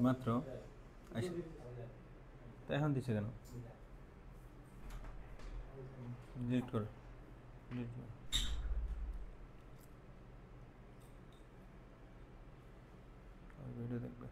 মাত্র তো এখন দিছে কেন? ডিলিট কর, ভিডিও দেখবে।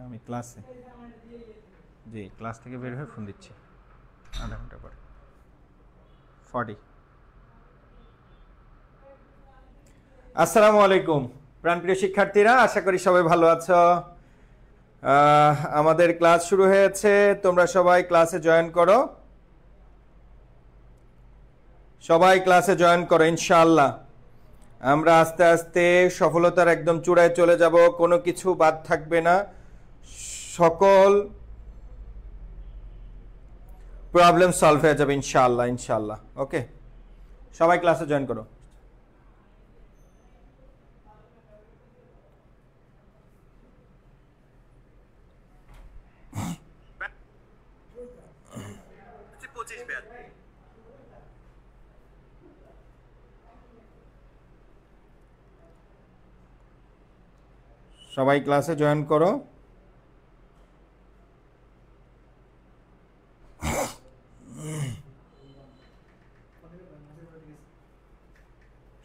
আমি ক্লাসে, জি ক্লাস থেকে বের হয়ে ফোন দিচ্ছি আধা ঘন্টা পরে 40। আসসালামু আলাইকুম প্রাণপ্রিয় শিক্ষার্থীরা, আশা করি সবাই ভালো আছো। আমাদের ক্লাস শুরু হয়েছে, তোমরা সবাই ক্লাসে জয়েন করো, সবাই ক্লাসে জয়েন করো। ইনশাআল্লাহ আমরা আস্তে আস্তে সফলতার একদম চূড়ায় চলে যাব, কোনো কিছু বাদ থাকবে না, সকল প্রবলেম সলভ হয়ে যাবে ইনশাআল্লাহ। ইনশাআল্লাহ ওকে, সবাই ক্লাসে জয়েন করো। সবাই ক্লাসে জয়েন করো।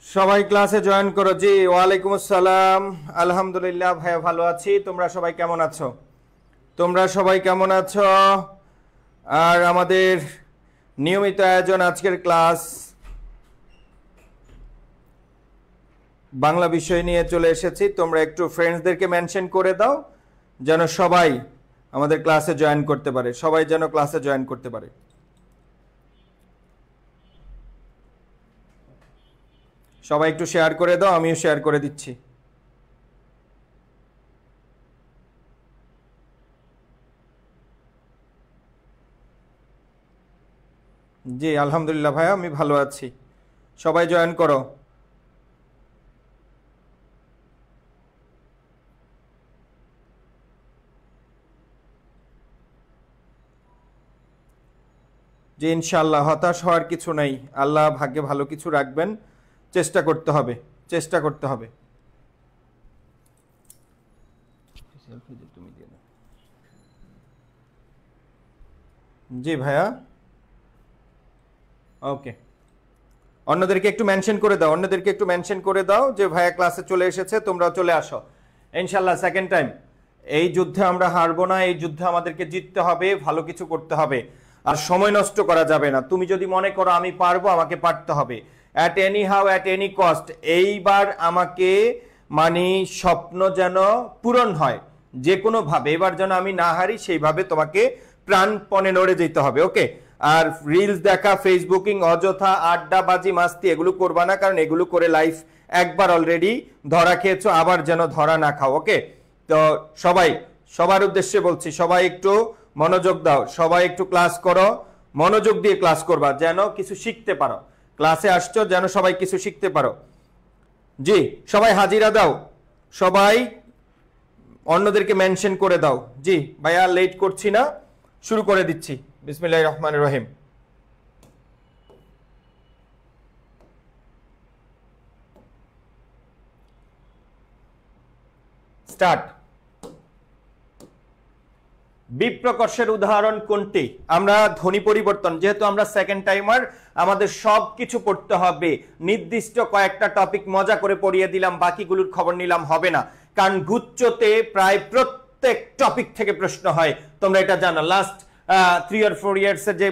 সবাই ক্লাসে জয়েন করো। জি ওয়ালাইকুম আসসালাম, আলহামদুলিল্লাহ ভাইয়া ভালো আছি। তোমরা সবাই কেমন আছো? তোমরা সবাই কেমন আছো? আর আমাদের নিয়মিত আয়োজন আজকের ক্লাস বাংলা বিষয় নিয়ে চলে এসেছি। তোমরা একটু ফ্রেন্ডসদেরকে মেনশন করে দাও যেন সবাই আমাদের ক্লাসে জয়েন করতে পারে, সবাই যেন ক্লাসে জয়েন করতে পারে। সবাই একটু শেয়ার করে দাও, আমিও শেয়ার করে দিচ্ছি। জি আলহামদুলিল্লাহ ভাইয়া আমি ভালো আছি, সবাই জয়েন করো। জি ইনশাআল্লাহ হতাশ হওয়ার কিছু নাই, আল্লাহ ভাগ্যে ভালো কিছু রাখবেন, চেষ্টা করতে হবে, চেষ্টা করতে হবে। জি ভাইয়া ওকে, অন্যদেরকে একটু মেনশন করে দাও, অন্যদেরকে একটু মেনশন করে দাও যে ভাইয়া ক্লাসে চলে এসেছে, তোমরাও চলে আসো ইনশাআল্লাহ। সেকেন্ড টাইম এই যুদ্ধে আমরা হারবো না, এই যুদ্ধে আমাদেরকে জিততে হবে, ভালো কিছু করতে হবে, আর সময় নষ্ট করা যাবে না। তুমি যদি মনে করো আমি পারবো, আমাকে পারতে হবে at any how, at any cost. এইবার আমাকে মানে স্বপ্ন যেন পূরণ হয় যে কোনো ভাবে, এবার যেন আমি না হারি, সেইভাবে তোমাকে প্রাণপণে নড়ে যেতে হবে। ওকে, আর রিলস দেখা, ফেসবুকিং, অযথা আড্ডাবাজি, মাস্তি এগুলো করবা না, কারণ এগুলো করে লাইফ একবার অলরেডি ধরা খেয়েছো, আবার যেন ধরা না খাও। ওকে, তো সবাই, সবার উদ্দেশ্যে বলছি, সবাই একটু মনোযোগ দাও, সবাই একটু ক্লাস করো, মনোযোগ দিয়ে ক্লাস করবা যেন কিছু শিখতে পারো। ক্লাসে আসছো যেন সবাই কিছু শিখতে পারো। জি সবাই হাজিরা দাও, সবাই অন্যদেরকে মেনশন করে দাও। জি ভাইয়া লেট করছি না, শুরু করে দিচ্ছি। বিসমিল্লাহির রহমানির রহিম। স্টার্ট। বিপ্রকর্ষের উদাহরণ কোনটি? আমরা ধ্বনি পরিবর্তন, যেহেতু আমরা সেকেন্ড টাইমার, আমাদের সবকিছু পড়তে হবে। নির্দিষ্ট কয়েকটা টপিক মজা করে পড়িয়ে দিলাম, বাকিগুলোর খবর নিলাম হবে না, কারণ গুচ্ছতে প্রায় প্রত্যেক টপিক থেকে প্রশ্ন হয়, তোমরা এটা জানো। লাস্ট 3 or 4 ইয়ার্স এর যে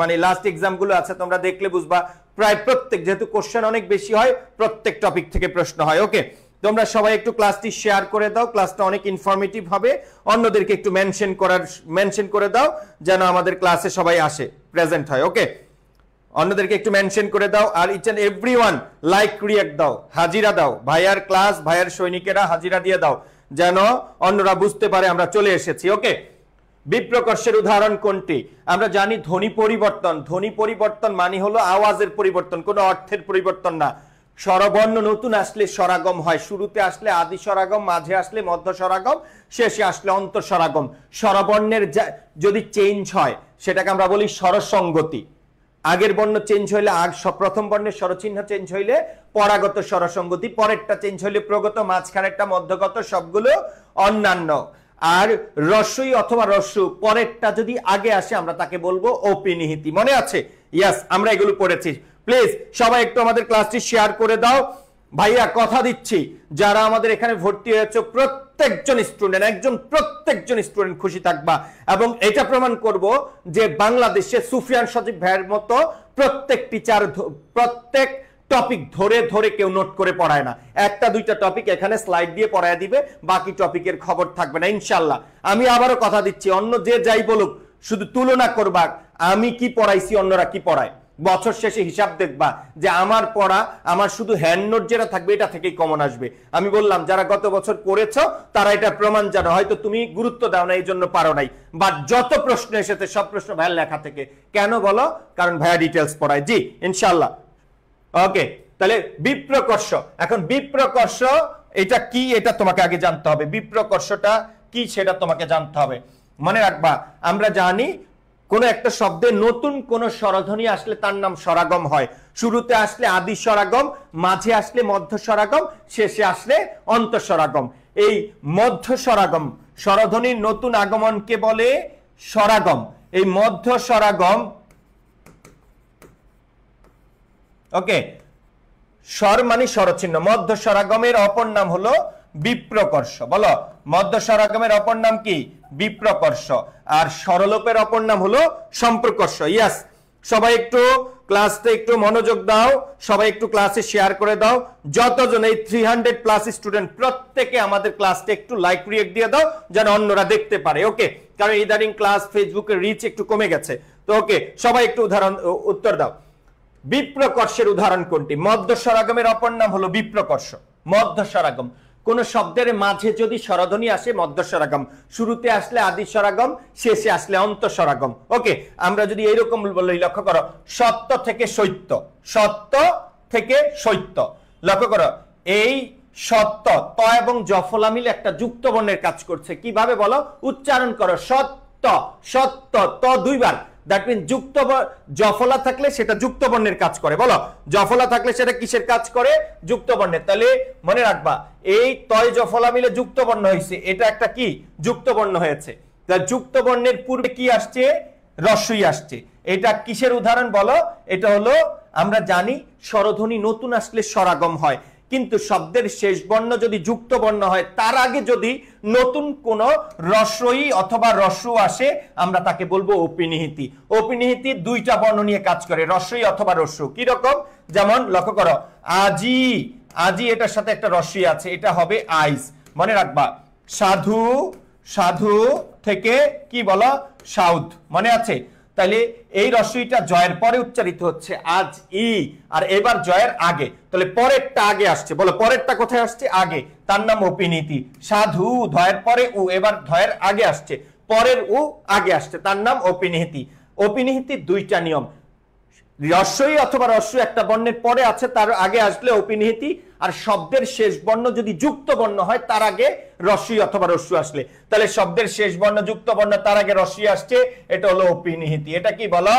মানে লাস্ট এক্সাম গুলো আছে, তোমরা দেখলে বুঝবা প্রায় প্রত্যেক, যেহেতু কোশ্চেন অনেক বেশি হয়, প্রত্যেক টপিক থেকে প্রশ্ন হয়। ওকে, তোমরা সবাই একটু ক্লাসটি শেয়ার করে দাও, ক্লাসটা অনেক ইনফরমেটিভ হবে, অন্যদেরকে একটু মেনশন করে দাও যেন আমাদের ক্লাসে সবাই আসে, প্রেজেন্ট হয়। ওকে, অন্যদেরকে একটু মেনশন করে দাও, আর each and everyone like react দাও, হাজিরা দাও, ভাইয়ার ক্লাস ভাইয়ার সৈনিকেরা হাজিরা দিয়ে দাও, যেন অন্যরা বুঝতে পারে আমরা চলে এসেছি। ওকে, বিপ্রকর্ষের উদাহরণ কোনটি? আমরা জানি ধ্বনি পরিবর্তন। ধ্বনি পরিবর্তন মানে হলো আওয়াজের পরিবর্তন, কোনো অর্থের পরিবর্তন না। স্বরবর্ণ নতুন আসলে স্বরাগম হয়, শুরুতে আসলে আদি স্বরাগম, মাঝে আসলে মধ্য স্বরাগম, শেষে আসলে অন্তর স্বরাগম। স্বরবর্ণের যদি চেঞ্জ হয় সেটাকে আমরা বলি স্বরসঙ্গতি। আগের বর্ণ চেঞ্জ হইলে প্রথম বর্ণের স্বরচিহ্ন চেঞ্জ হইলে পরাগত স্বরসঙ্গতি, পরেরটা চেঞ্জ হইলে প্রগত, মাঝখানেরটা মধ্যগত, সবগুলো অন্যান্য। আর রস্বই অথবা রস্যু পরেরটা যদি আগে আসে আমরা তাকে বলবো অপিনিহিতি। মনে আছে? ইয়েস, আমরা এগুলো পড়েছি। প্লিজ সবাই একটু আমাদের ক্লাসটি শেয়ার করে দাও। ভাইয়া কথা দিচ্ছি, যারা আমাদের এখানে ভর্তি হয়েছে প্রত্যেকজন স্টুডেন্ট খুশি থাকবা, এবং এটা প্রমাণ করব যে বাংলাদেশে সুফিয়ান সজীব ভাইয়ের মতো প্রত্যেক টিচার প্রত্যেক টপিক ধরে ধরে কেউ নোট করে পড়ায় না। একটা দুইটা টপিক এখানে স্লাইড দিয়ে পড়ায় দিবে, বাকি টপিকের খবর থাকবে না ইনশাল্লাহ। আমি আবারও কথা দিচ্ছি, অন্য যে যাই বলুক, শুধু তুলনা করবা আমি কি পড়াইছি অন্যরা কি পড়ায়। বছর শেষে হিসাব দেখবা যে আমার পড়া, আমার শুধু হ্যান্ড নোট যেটা থাকবে এটা থেকেই কমন আসবে। আমি বললাম যারা গত বছর করেছো তারা এটা প্রমাণ জানো, হয়তো তুমি গুরুত্ব দাও না এই জন্য পারো নাই, বাট যত প্রশ্ন এসেছে সব প্রশ্ন ভাইয়ের লেখা থেকে। কেন বলো? কারণ ভাইয়া ডিটেলস পড়ায়। জি ইনশাল্লাহ। ওকে, তাহলে বিপ্রকর্ষ। এখন বিপ্রকর্ষ এটা কি, এটা তোমাকে আগে জানতে হবে। বিপ্রকর্ষটা কি সেটা তোমাকে জানতে হবে। মনে রাখবা, আমরা জানি কোন একটা শব্দে নতুন কোন স্বরধ্বনি আসলে তার নাম স্বরাগম হয়। শুরুতে আসলে আদি স্বরাগম, মাঝে আসলে মধ্য স্বরাগম, শেষে আসলে অন্তঃস্বরাগম। এই মধ্য স্বরাগম, স্বরধ্বনির নতুন আগমনকে বলে স্বরাগম। এই মধ্য স্বরাগম, ওকে, স্বর মানে স্বরচিহ্ন। মধ্য স্বরাগমের অপর নাম হলো বিপ্রকর্ষ। বলো, মধ্য স্বরাগমের অপর নাম কি? বিপ্রকর্ষ। আর স্বরলোপের অপর নাম হলো সম্প্রকর্ষ। ইয়াস, সবাই একটু ক্লাসটা একটু মনোযোগ দাও, সবাই একটু ক্লাসে শেয়ার করে দাও। যতজন এই 300+ স্টুডেন্ট প্রত্যেকে আমাদের ক্লাসটা একটু লাইক রিঅ্যাক্ট দিয়ে দাও, যেন অন্যরা দেখতে পারে। ওকে, কারণ ইদানিং ক্লাস ফেসবুকের রিচ একটু কমে গেছে। তো ওকে, সবাই একটু উত্তর দাও। বিপ্রকর্ষের উদাহরণ কোনটি? মধ্য স্বরাগমের অপর নাম হলো বিপ্রকর্ষ। মধ্য স্বরাগম, কোন শব্দের মাঝে যদি স্বরধ্বনি আসে মধ্য স্বরাগম, শুরুতে আসলে আদি স্বরাগম, শেষে আসলে অন্তঃস্বরাগম। ওকে, আমরা যদি এইরকম বলি, লক্ষ্য করো, সত্য থেকে সত্য, সত্য থেকে সত্য। লক্ষ্য করো, এই সত্য ত এবং জফলা মিলে একটা যুক্ত বর্ণের কাজ করছে। কিভাবে বলো? উচ্চারণ করো, সত্য, সত্য, ত দুইবার। দ্যাট মিন যুক্ত জফলা থাকলে সেটা যুক্ত বর্ণের কাজ করে। বলো, জফলা থাকলে সেটা কিসের কাজ করে? যুক্ত বর্ণের। তাহলে মনে রাখবা, এই তয় জফলা মিলে যুক্ত বর্ণ হয়েছে, এটা একটা কি? যুক্ত বর্ণ হয়েছে। তা যুক্ত বর্ণের পূর্বে কি আসছে? রস্বই আসছে। এটা কিসের উদাহরণ বলো? এটা হলো, আমরা জানি স্বরধ্বনি নতুন আসলে স্বরাগম হয়, কিন্তু শব্দের শেষ বর্ণ যদি যুক্ত বর্ণ হয়, তার আগে যদি নতুন কোন রস্বই অথবা রস্যু আসে, আমরা তাকে বলবো অপিনিহিতি। অপিনিহিতি দুইটা বর্ণ নিয়ে কাজ করে, রস্বই অথবা রস্যু। কি রকম? যেমন লক্ষ্য করো, আজি, আজি এটার সাথে একটা রস্বই আছে, এটা হবে আইজ। মনে রাখবা, সাধু, সাধু থেকে কি বলো? সাউথ। মনে আছে? তাহলে এই রস্বইটা জয়ের পরে উচ্চারিত হচ্ছে, আজ ই, আর এবার জয়ের আগে। তাহলে পরেরটা আগে আসছে। বলো, পরেরটা কোথায় আসছে? আগে, তার নাম অপিনিহিতি। সাধু ধয়ের পরে উ, এবার ধয়ের আগে আসছে, পরের উ আগে আসছে, তার নাম অপিনিহিতি। অপিনিহিতির দুইটা নিয়ম, রস্বই অথবা রস্যু একটা বর্ণের পরে আছে, তার আগে আসলে অপিনিহিতি। আর শব্দের শেষ বর্ণ যদি যুক্ত বর্ণ হয়, তার আগে রস্বই অথবা রস্যু আসলে, তাহলে শব্দের শেষ বর্ণ যুক্ত বর্ণ, তার আগে রস্বই আসছে, এটা হলো অপিনিহিতি। এটা কি বলো?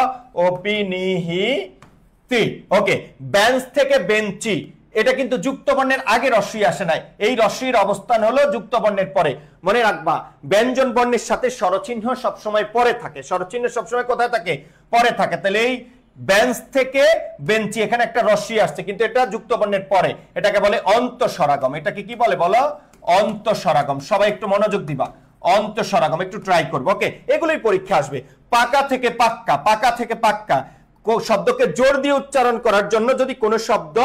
অপিনিহিতি। ওকে, বেঞ্চ থেকে বেঞ্চি, এটা কিন্তু যুক্ত বর্ণের আগে রস্বই আসে নাই, এই রস্বইর অবস্থান হলো যুক্ত বর্ণের পরে। মনে রাখবা, ব্যঞ্জন বর্ণের সাথে স্বরচিহ্ন সবসময় পরে থাকে। স্বরচিহ্ন সবসময় কোথায় থাকে? পরে থাকে। তাহলে এই বেঞ্চ থেকে বেঞ্চি, এখানে একটা রস্বই আসছে, কিন্তু এটা যুক্ত বর্ণের পরে, এটাকে বলে অন্তঃস্বরাগম। এটাকে কি বলে? বলো, অন্তঃস্বরাগম। সবাই একটু মনোযোগ দিবা, অন্তঃস্বরাগম একটু ট্রাই করবো। ওকে, এগুলোই পরীক্ষা আসবে। পাকা থেকে পাক্কা, পাকা থেকে পাক্কা শব্দকে জোর দিয়ে উচ্চারণ করার জন্য যদি কোনো শব্দ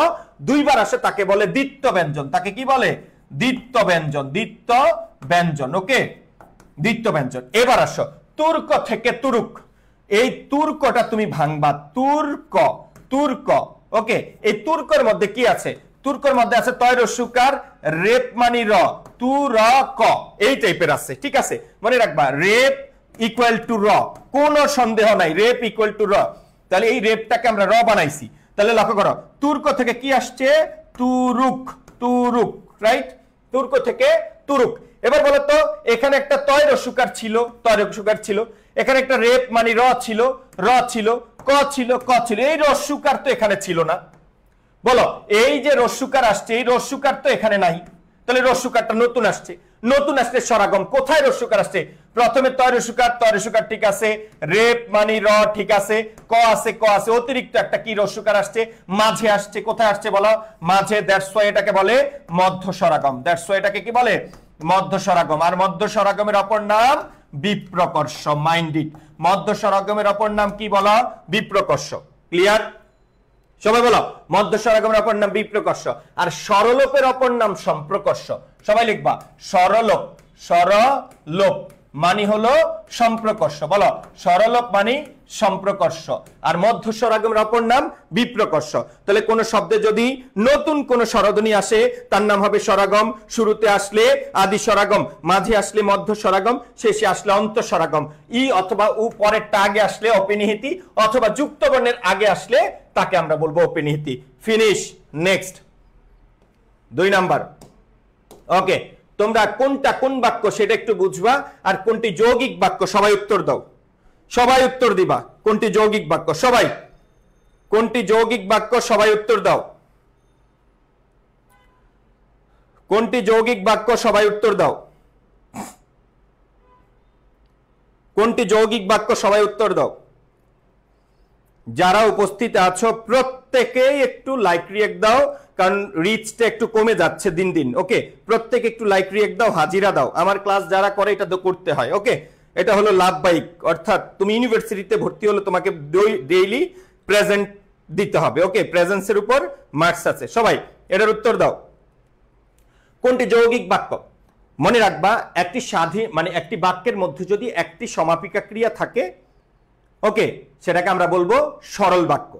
দুইবার আসে তাকে বলে দ্বিত্ব ব্যঞ্জন। তাকে কি বলে? দ্বিত্ব ব্যঞ্জন, দ্বিত্ব ব্যঞ্জন। ওকে, দ্বিত্ব ব্যঞ্জন। এবার আসো তুর্ক থেকে তুরুক। এই তুর্কটা তুমি ভাঙবা, তুর্ক তুর্ক। ওকে, এই তুর্কের মধ্যে কি আছে? তুর্কের মধ্যে আছে তয় রস্যকার, রেপ মানি র, তু র ক, এই টাইপের আছে। ঠিক আছে, মনে রাখবা রেপ ইকুয়াল টু র, কোনো সন্দেহ নাই, রেপ ইকুয়াল টু র। তাহলে এই রেপটাকে আমরা র বানাইছি। তাহলে লক্ষ্য করো, তুর্ক থেকে কি আসছে? তুরুক, তুরুক, রাইট? তুর্ক থেকে তুরুক। এবার বলো তো, এখানে একটা তয় রস্যকার ছিল, তয় রস্যকার ছিল, এখানে একটা রেপ মানে র ছিল, র ছিল, ক ছিল, ক ছিল, এই রস্যকার তো এখানে ছিল না। বলো, এই যে রস্যকার আসছে, এই রস্যকার তো এখানে নাই। তাহলে রস্যকারটা নতুন আসছে, নতুন আসলে স্বরাগম। কোথায় রস্যকার আসছে? প্রথমে তয় রস্যকার, তয় রস্যকার ঠিক আছে, রেপ মানে র ঠিক আছে, ক আছে, ক আছে, অতিরিক্ত একটা কি রস্যকার আসছে, মাঝে আসছে। কোথায় আসছে বলো? মাঝে। দ্যাটস ওয়াই এটাকে বলে মধ্য স্বরাগম। দ্যাটস ওয়াই এটাকে কি বলে? মধ্য স্বরাগম। আর মধ্য স্বরাগমের অপর নাম বিপ্রকর্ষ। মাইন্ড ইট, মধ্য স্বরাগমের অপর নাম কি বলো? বিপ্রকর্ষ। ক্লিয়ার? সবাই বলো, মধ্য স্বরাগমের অপর নাম বিপ্রকর্ষ। আর স্বরলোপের অপর নাম সম্প্রকর্ষ। সবাই লিখবা, স্বরলোপ, স্বরলোপ মানে হলো সম্প্রকর্ষ। বলো, স্বরলোপ মানে সম্প্রকর্ষ। আর মধ্য স্বরাগমের অপর নাম বিপ্রকর্ষ। তাহলে কোন শব্দে যদি নতুন কোন স্বরধ্বনি আসে, তার নাম হবে স্বরাগম। শুরুতে আসলে আদি স্বরাগম, মাঝে আসলে মধ্য স্বরাগম, শেষে আসলে অন্ত স্বরাগম। ই অথবা উ পরেরটা আগে আসলে অপনিহিতি, অথবা যুক্ত বর্ণের আগে আসলে তাকে আমরা বলবো অপনিহিতি। ফিনিশ। Next 2 number. ওকে, তোমরা কোনটা কোন বাক্য সেটা একটু বুঝবা, আর কোনটি যৌগিক বাক্য সবাই উত্তর দাও। সবাই উত্তর দিবা কোনটি যৌগিক বাক্য। সবাই কোনটি যৌগিক বাক্য সবাই উত্তর দাও। কোনটি যৌগিক বাক্য সবাই উত্তর দাও। কোনটি যৌগিক বাক্য সবাই উত্তর দাও। যারা উপস্থিত আছো প্রত্যেকেই একটু লাইক রিয়েক্ট দাও, কারণ রিচটা একটু কমে যাচ্ছে দিন দিন। ওকে, প্রত্যেকে একটু লাইক রিয়েক্ট দাও, হাজিরা দাও। আমার ক্লাস যারা করে এটা তো করতে হয়। ওকে, এটা হলো লাভবাহিক, অর্থাৎ তুমি ইউনিভার্সিটিতে ভর্তি হলে তোমাকে ডেইলি প্রেজেন্ট দিতে হবে। ওকে, প্রেজেন্সের উপর মার্কস আছে। সবাই এটার উত্তর দাও। কোনটি যৌগিক বাক্য? মনে রাখবা, একটি স্বাধীন মানে একটি বাক্যের মধ্যে যদি একটি সমাপিকা ক্রিয়া থাকে, ওকে, সেটাকে আমরা বলবো সরল বাক্য।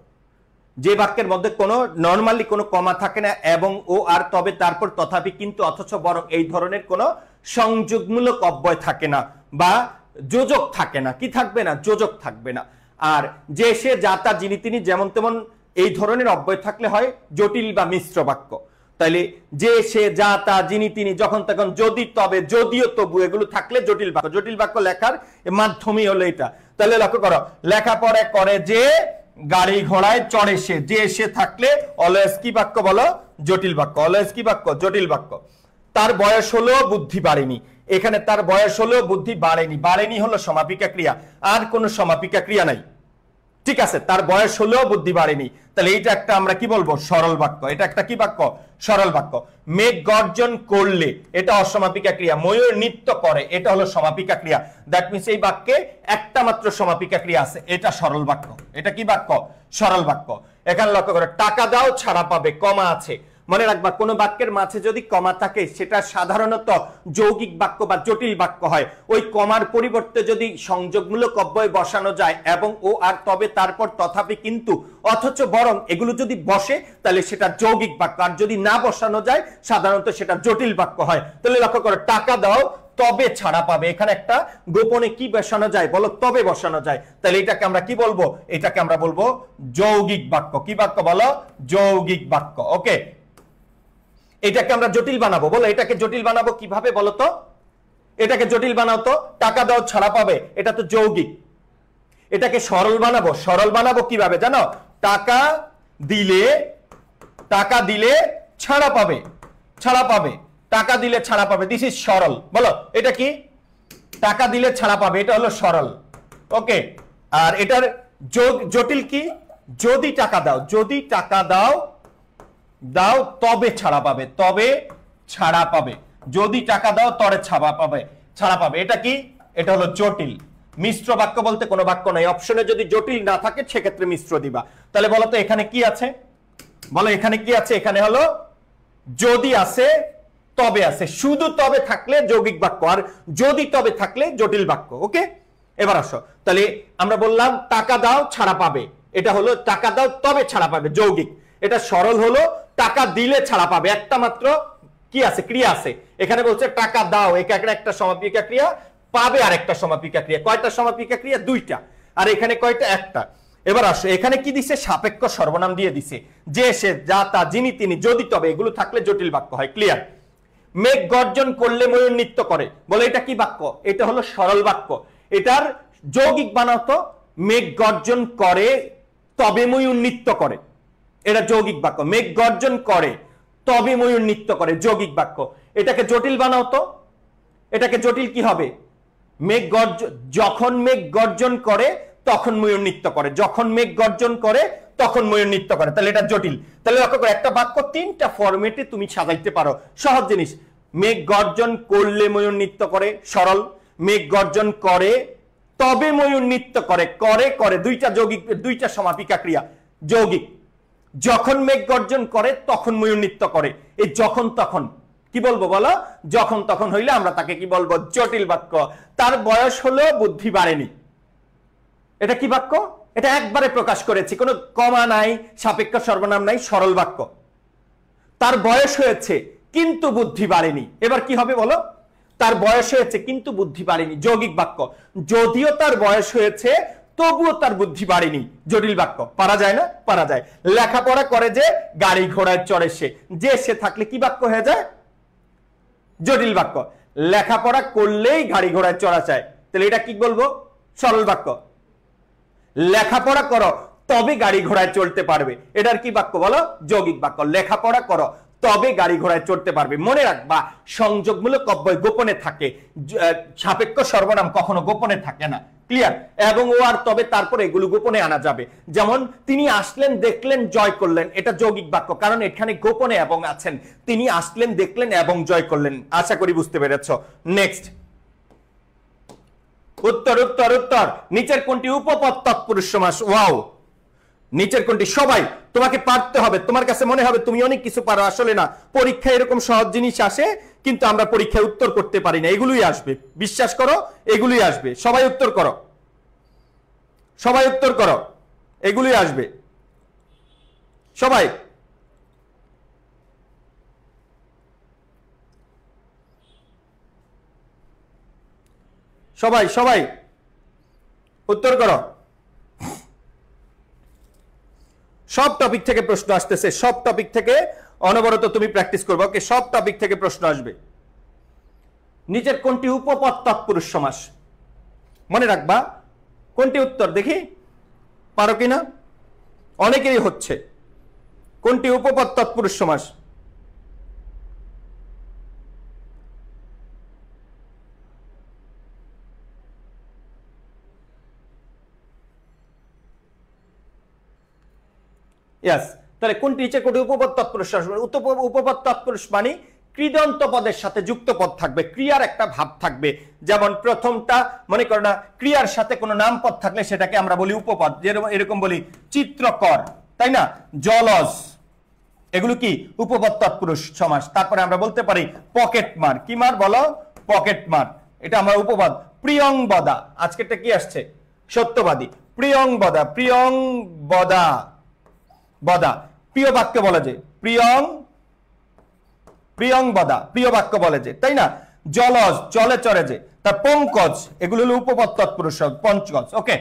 যে বাক্যের মধ্যে কোনো নরমালি কোনো কমা থাকে না, এবং ও আর তবে তারপর তথাপি কিন্তু অথচ বরং এই ধরনের কোনো সংযোগমূলক অব্যয় থাকে না, বা যোজক থাকে না। কি থাকবে না? যোজক থাকবে না। আর যে সে যা তা যিনি তিনি যেমন তেমন এই ধরনের অব্যয় থাকলে হয় জটিল বা মিশ্র বাক্য। তাইলে যে সে যা তা যিনি তিনি যখন তখন যদি তবে যদিও তবু এগুলো থাকলে জটিল বাক্য। জটিল বাক্য লেখার মাধ্যমই হলো এটা। তাহলে লক্ষ্য করো, লেখাপড়া করে যে, গাড়ি ঘোড়ায় চড়ে সে, যে সে থাকলে অলওয়েজ কি বাক্য বলো? জটিল বাক্য। অলওয়েজ কি বাক্য? জটিল বাক্য। তার বয়স হলো বুদ্ধি বাড়েনি, এখানে তার বয়স হলো বুদ্ধি বাড়েনি, বাড়েনি হলো সমাপিকা ক্রিয়া, আর কোনো সমাপিকা ক্রিয়া নাই। ঠিক আছে, তার বয়স হলো বুদ্ধি বাড়েনি। তাহলে এটা একটা আমরা কি বলবো? সরল বাক্য। এটা একটা কি বাক্য? সরল বাক্য। মেঘ গর্জন করলে, এটা অসমাপিকা ক্রিয়া। ময়ূর নৃত্য করে, এটা হলো সমাপিকা ক্রিয়া। দ্যাট মিন্স এই বাক্যে একটা মাত্র সমাপিকা ক্রিয়া আছে, এটা সরল বাক্য। এটা কি বাক্য? সরল বাক্য। এখানে লক্ষ্য করো, টাকা দাও ছাড়া পাবে, কমা আছে। মনে রাখবা, কোন বাক্যের মাঝে যদি কমা থাকে সেটা সাধারণত যৌগিক বাক্য বা জটিল বাক্য হয়। ওই কমার পরিবর্তে যদি সংযোগমূলক অব্যয় বসানো যায়, এবং ও আর তবে তারপর তথাপি কিন্তু অথচ বরং এগুলো যদি বসে, তাহলে সেটা যৌগিক বাক্য। আর যদি না বসানো যায়, সাধারণত সেটা জটিল বাক্য হয়। তাহলে লক্ষ্য করো, টাকা দাও তবে ছাড়া পাবে, এখানে একটা গোপনে কি বসানো যায় বলো? তবে বসানো যায়। তাহলে এটাকে আমরা কি বলবো? এটাকে আমরা বলবো যৌগিক বাক্য। কি বাক্য বলো? যৌগিক বাক্য। ওকে, এটাকে আমরা জটিল বানাবো। বলো, এটাকে জটিল বানাবো কিভাবে বলো তো? এটাকে জটিল বানাও তো। টাকা দাও ছাড়া পাবে, এটা তো যৌগিক। এটাকে সরল বানাবো। সরল বানাবো কিভাবে জানো? টাকা দিলে ছাড়া পাবে, ছাড়া পাবে, টাকা দিলে ছাড়া পাবে। দিস ইজ সরল। বলো, এটা কি? টাকা দিলে ছাড়া পাবে, এটা হলো সরল। ওকে, আর এটার জটিল কি? যদি টাকা দাও, যদি টাকা দাও তবে ছাড়া পাবে, তবে ছাড়া পাবে। যদি টাকা দাও তবে ছাড়া পাবে। এটা কি? এটা হলো জটিল। মিশ্র বাক্য বলতে কোনো বাক্য নাই, অপশনে যদি জটিল না থাকে সেক্ষেত্রে মিশ্র দিবা। তাহলে বলো তো এখানে কি আছে? বলো এখানে কি আছে? এখানে হলো যদি আছে, তবে আছে। শুধু তবে থাকলে যৌগিক বাক্য, আর যদি তবে থাকলে জটিল বাক্য। ওকে, এবার আসো। তাহলে আমরা বললাম টাকা দাও ছাড়া পাবে, এটা হলো টাকা দাও তবে ছাড়া পাবে, যৌগিক। এটা সরল হলো টাকা দিলে ছাড়া পাবে, একটা মাত্র কি আছে, ক্রিয়া আছে। এখানে বলছে টাকা দাও, এখানে একটা সমাপিকা ক্রিয়া, পাবে আরেকটা সমাপিকা ক্রিয়া। কয়টা সমাপিকা ক্রিয়া? দুইটা। আর এখানে কয়টা? একটা। এবার আসো, এখানে কি দিছে? সাপেক্ষ সর্বনাম দিয়ে দিছে, যে সে, যা তা, যিনি তিনি, যদি তবে, এগুলো থাকলে জটিল বাক্য হয়। ক্লিয়ার? মেঘ গর্জন করলে ময়ূর নৃত্য করে, বলে এটা কি বাক্য? এটা হলো সরল বাক্য। এটার যৌগিক বানাতো, মেঘ গর্জন করে তবে ময়ূর নৃত্য করে, এটা যৌগিক বাক্য। মেঘ গর্জন করে তবে ময়ূর নৃত্য করে, যৌগিক বাক্য। এটাকে জটিল বানাও তো, এটাকে জটিল কি হবে? মেঘ গর্জন, যখন মেঘ গর্জন করে তখন ময়ূর নৃত্য করে, যখন মেঘ গর্জন করে তখন ময়ূর নৃত্য করে, তাহলে এটা জটিল। তাহলে লক্ষ্য করো, একটা বাক্য তিনটা ফরম্যাটে তুমি সাজাইতে পারো, সহজ জিনিস। মেঘ গর্জন করলে ময়ূর নৃত্য করে, সরল। মেঘ গর্জন করে তবে ময়ূর নৃত্য করে, করে করে দুইটা যৌগিক, দুইটা সমাপিকা ক্রিয়া, যৌগিক। যখন মেঘ গর্জন করে তখন ময়ূর নৃত্য করে, এই যখন তখন কি বলবো বলো? যখন তখন হইলে আমরা তাকে কি বলবো? জটিল বাক্য। তার বয়স হলো বুদ্ধি বাড়েনি, এটা কি বাক্য? এটা একবারে প্রকাশ করেছি, কোনো কমা নাই, সাপেক্ষ সর্বনাম নাই, সরল বাক্য। তার বয়স হয়েছে কিন্তু বুদ্ধি বাড়েনি, এবার কি হবে বলো? তার বয়স হয়েছে কিন্তু বুদ্ধি বাড়েনি, যৌগিক বাক্য। যদিও তার বয়স হয়েছে তবুও তার বুদ্ধি বাড়েনি, জটিল বাক্য। পারা যায় না? পারা যায়। লেখাপড়া করে যে গাড়ি ঘোড়ায় চড়ে সে, যে সে থাকলে কি বাক্য হয়ে যায়? জটিল বাক্য। লেখাপড়া করলেই গাড়ি ঘোড়ায় চড়া চায়, তাহলে এটা কি বলবো? সরল বাক্য। লেখাপড়া করো তবে গাড়ি ঘোড়ায় চলতে পারবে, এটার কি বাক্য বলো? যৌগিক বাক্য। লেখাপড়া করো তবে গাড়ি ঘোড়ায় চড়তে পারবে। মনে রাখবা, সংযোগমূলক অব্যয় গোপনে থাকে, সাপেক্ষ সর্বনাম কখনো গোপনে থাকে না। ক্লিয়ার? এবং ও আর তবে, তারপর এগুলো গোপনে আনা যাবে। যেমন তিনি আসলেন, দেখলেন, জয় করলেন, এটা যৌগিক বাক্য, কারণ এখানে গোপনে এবং আছেন। তিনি আসলেন, দেখলেন এবং জয় করলেন। আশা করি বুঝতে পেরেছ। নেক্সট, উত্তর উত্তর উত্তর। নিচের কোনটি উপপদ তৎপুরুষ সমাস? ওয়াও, নিচের কোনটি? সবাই তোমাকে পারতে হবে, তোমার কাছে মনে হবে তুমি অনেক কিছু পারো, আসলে না। পরীক্ষায় এরকম সহজ জিনিস আসে, কিন্তু আমরা পরীক্ষায় উত্তর করতে পারি না। এগুলোই আসবে, বিশ্বাস করো, এগুলোই আসবে। সবাই উত্তর করো, সবাই উত্তর করো, এগুলোই আসবে। সবাই সবাই সবাই উত্তর করো। সব টপিক থেকে প্রশ্ন আসতেছে, সব টপিক থেকে অনবরত তুমি প্র্যাকটিস করবে। ওকে, সব টপিক থেকে প্রশ্ন আসবে। নিচের কোনটি উপপদ তৎপুরুষ সমাস? মনে রাখবা কোনটি উত্তর, দেখি পারো কিনা। অনেকেরই হচ্ছে। কোনটি উপপদ তৎপুরুষ সমাস? ইয়াস, তাহলে কোনটি? নিচে কোনটি উপপদ তৎপুরুষ? উপপদ তৎপুরুষ মানে কৃদন্ত পদের সাথে যুক্ত পদ থাকবে, ক্রিয়ার একটা ভাব থাকবে। যেমন প্রথমটা মনে করো না, ক্রিয়ার সাথে কোনো নামপদ থাকলে সেটাকে আমরা বলি উপপদ। যেরকম এরকম বলি চিত্রকর, তাই না, জলজ, এগুলো কি উপপদ তৎপুরুষ সমাস। তারপরে আমরা বলতে পারি পকেট মার। কি মার বলো? পকেট মার, এটা আমরা উপপদ। প্রিয়ংবদা, আজকেরটা কি আসছে? সত্যবাদী। প্রিয়ংবদা, প্রিয়ংবদা, বদা প্রিয় বাক্য বলে যে, প্রিয়ংবদা প্রিয় বাক্য বলে যে, তাই না। জলজ, জলে চড়ে যে। তার পঙ্কজ, এগুলো হলো উপপদ তৎপুরুষ, পঞ্চকজ। ওকে,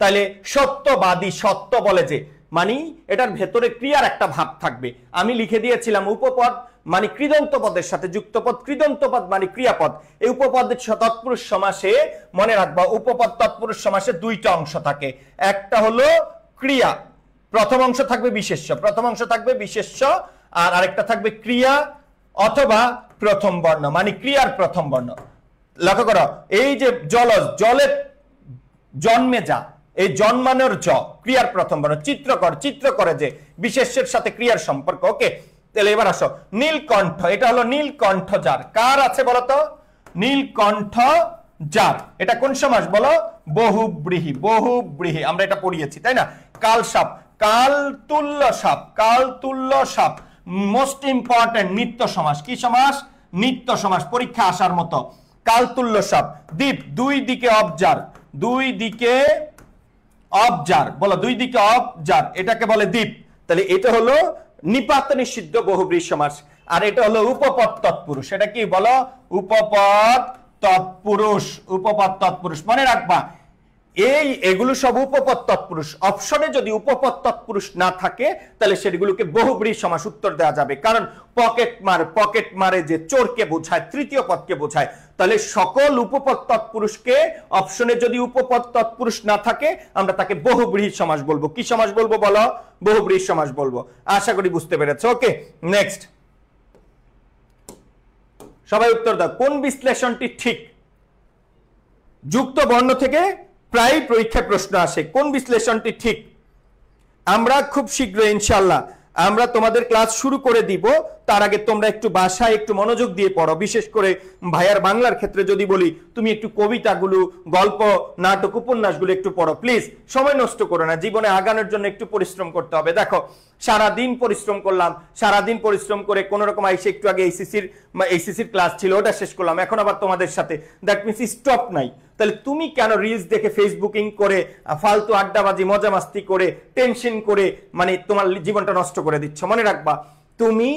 তাহলে সত্যবাদী, সত্য বলে যে, মানে এটার ভেতরে ক্রিয়ার একটা ভাব থাকবে। আমি লিখে দিয়েছিলাম উপপদ মানে কৃদন্ত পদের সাথে যুক্ত পদ, কৃদন্ত পদ মানে ক্রিয়াপদ। এই উপপদ তৎপুরুষ সমাসে মনে রাখবা, উপপদ তৎপুরুষ সমাসে দুইটা অংশ থাকে। একটা হলো ক্রিয়া, প্রথম অংশ থাকবে বিশেষ্য, প্রথম অংশ থাকবে বিশেষ্য, আর আরেকটা থাকবে ক্রিয়া অথবা প্রথম বর্ণ, মানে ক্রিয়ার প্রথম বর্ণ। লক্ষ্য করো, এই যে জলজ, জলে জন্মে যা, এই জন্মানোর জ ক্রিয়ার প্রথম বর্ণ। চিত্রকর, চিত্র করে যে, বিশেষ্যের সাথে ক্রিয়ার সম্পর্ক। ওকে, তাহলে এবার আসো নীলকণ্ঠ, এটা হলো নীলকণ্ঠ যার। কার আছে বলতো? নীলকণ্ঠ যার। এটা কোন সমাস বলো? বহুব্রীহি, বহুব্রীহি, আমরা এটা পড়িয়েছি, তাই না। কালসাপ, কালতুল্য সাপ, কালতুল্য সাপ। মোস্ট ইম্পর্টেন্ট নিত্য সমাস। কি সমাস? নিত্য সমাস, পরীক্ষা আসার মতো। কালতুল্য সাপ। দ্বীপ, দুই দিকে অবজার, দুই দিকে অফ যার, বলো দুই দিকে অফ যার, এটাকে বলে দ্বীপ। তাহলে এটা হলো নিপাত নিষিদ্ধ বহুব্রীহি সমাস। আর এটা হলো উপপদ তৎপুরুষ। এটা কি বলো? উপপদ তৎপুরুষ। উপপদ তৎপুরুষ মনে রাখবা, এগুলো সব উপপদ তৎপুরুষ। অপশনে যদি উপপদ তৎপুরুষ না থাকে তাহলে সেগুলোকে বহুব্রীহি সমাস উত্তর দেওয়া যাবে। কারণ পকেট মারে যে চোরকে বোঝায়, তৃতীয় পদকে বোঝায়। তাহলে সকল উপপদ তৎপুরুষকে অপশনে যদি উপপদ তৎপুরুষ না থাকে আমরা তাকে বহুব্রীহি সমাস বলবো। কি সমাস বলবো বলো? বহুব্রীহি সমাস বলবো। আশা করি বুঝতে পেরেছো। ওকে, নেক্সট সবাই উত্তর দাও। কোন বিশ্লেষণটি ঠিক? যুক্ত বর্ণ থেকে প্রায় পরীক্ষায় প্রশ্ন আসে। কোন বিশ্লেষণটি ঠিক? আমরা খুব শীঘ্রই ইনশাআল্লাহ আমরা তোমাদের ক্লাস শুরু করে দিব। তার আগে তোমরা একটু বাসায় একটু মনোযোগ দিয়ে পড়ো। বিশেষ করে ভাইয়ার বাংলার ক্ষেত্রে যদি বলি, তুমি একটু কবিতাগুলো, গল্প, নাটক, উপন্যাসগুলো একটু পড়ো প্লিজ। সময় নষ্ট করো না, জীবনে আগানোর জন্য একটু পরিশ্রম করতে হবে। দেখো সারাদিন পরিশ্রম করলাম, সারাদিন পরিশ্রম করে কোন রকম আইসে একটু আগে এইচএসসির ক্লাস ছিল, ওটা শেষ করলাম, এখন আবার তোমাদের সাথে। দ্যাট মিনস স্টপ নাই। তাহলে তুমি কেন রিলস দেখে, ফেসবুকিং করে, ফালতু আড্ডাবাজি, মজা মাস্তি করে, টেনশন করে মানে তোমার জীবনটা নষ্ট করে দিচ্ছ? মনে রাখবা, তুমি,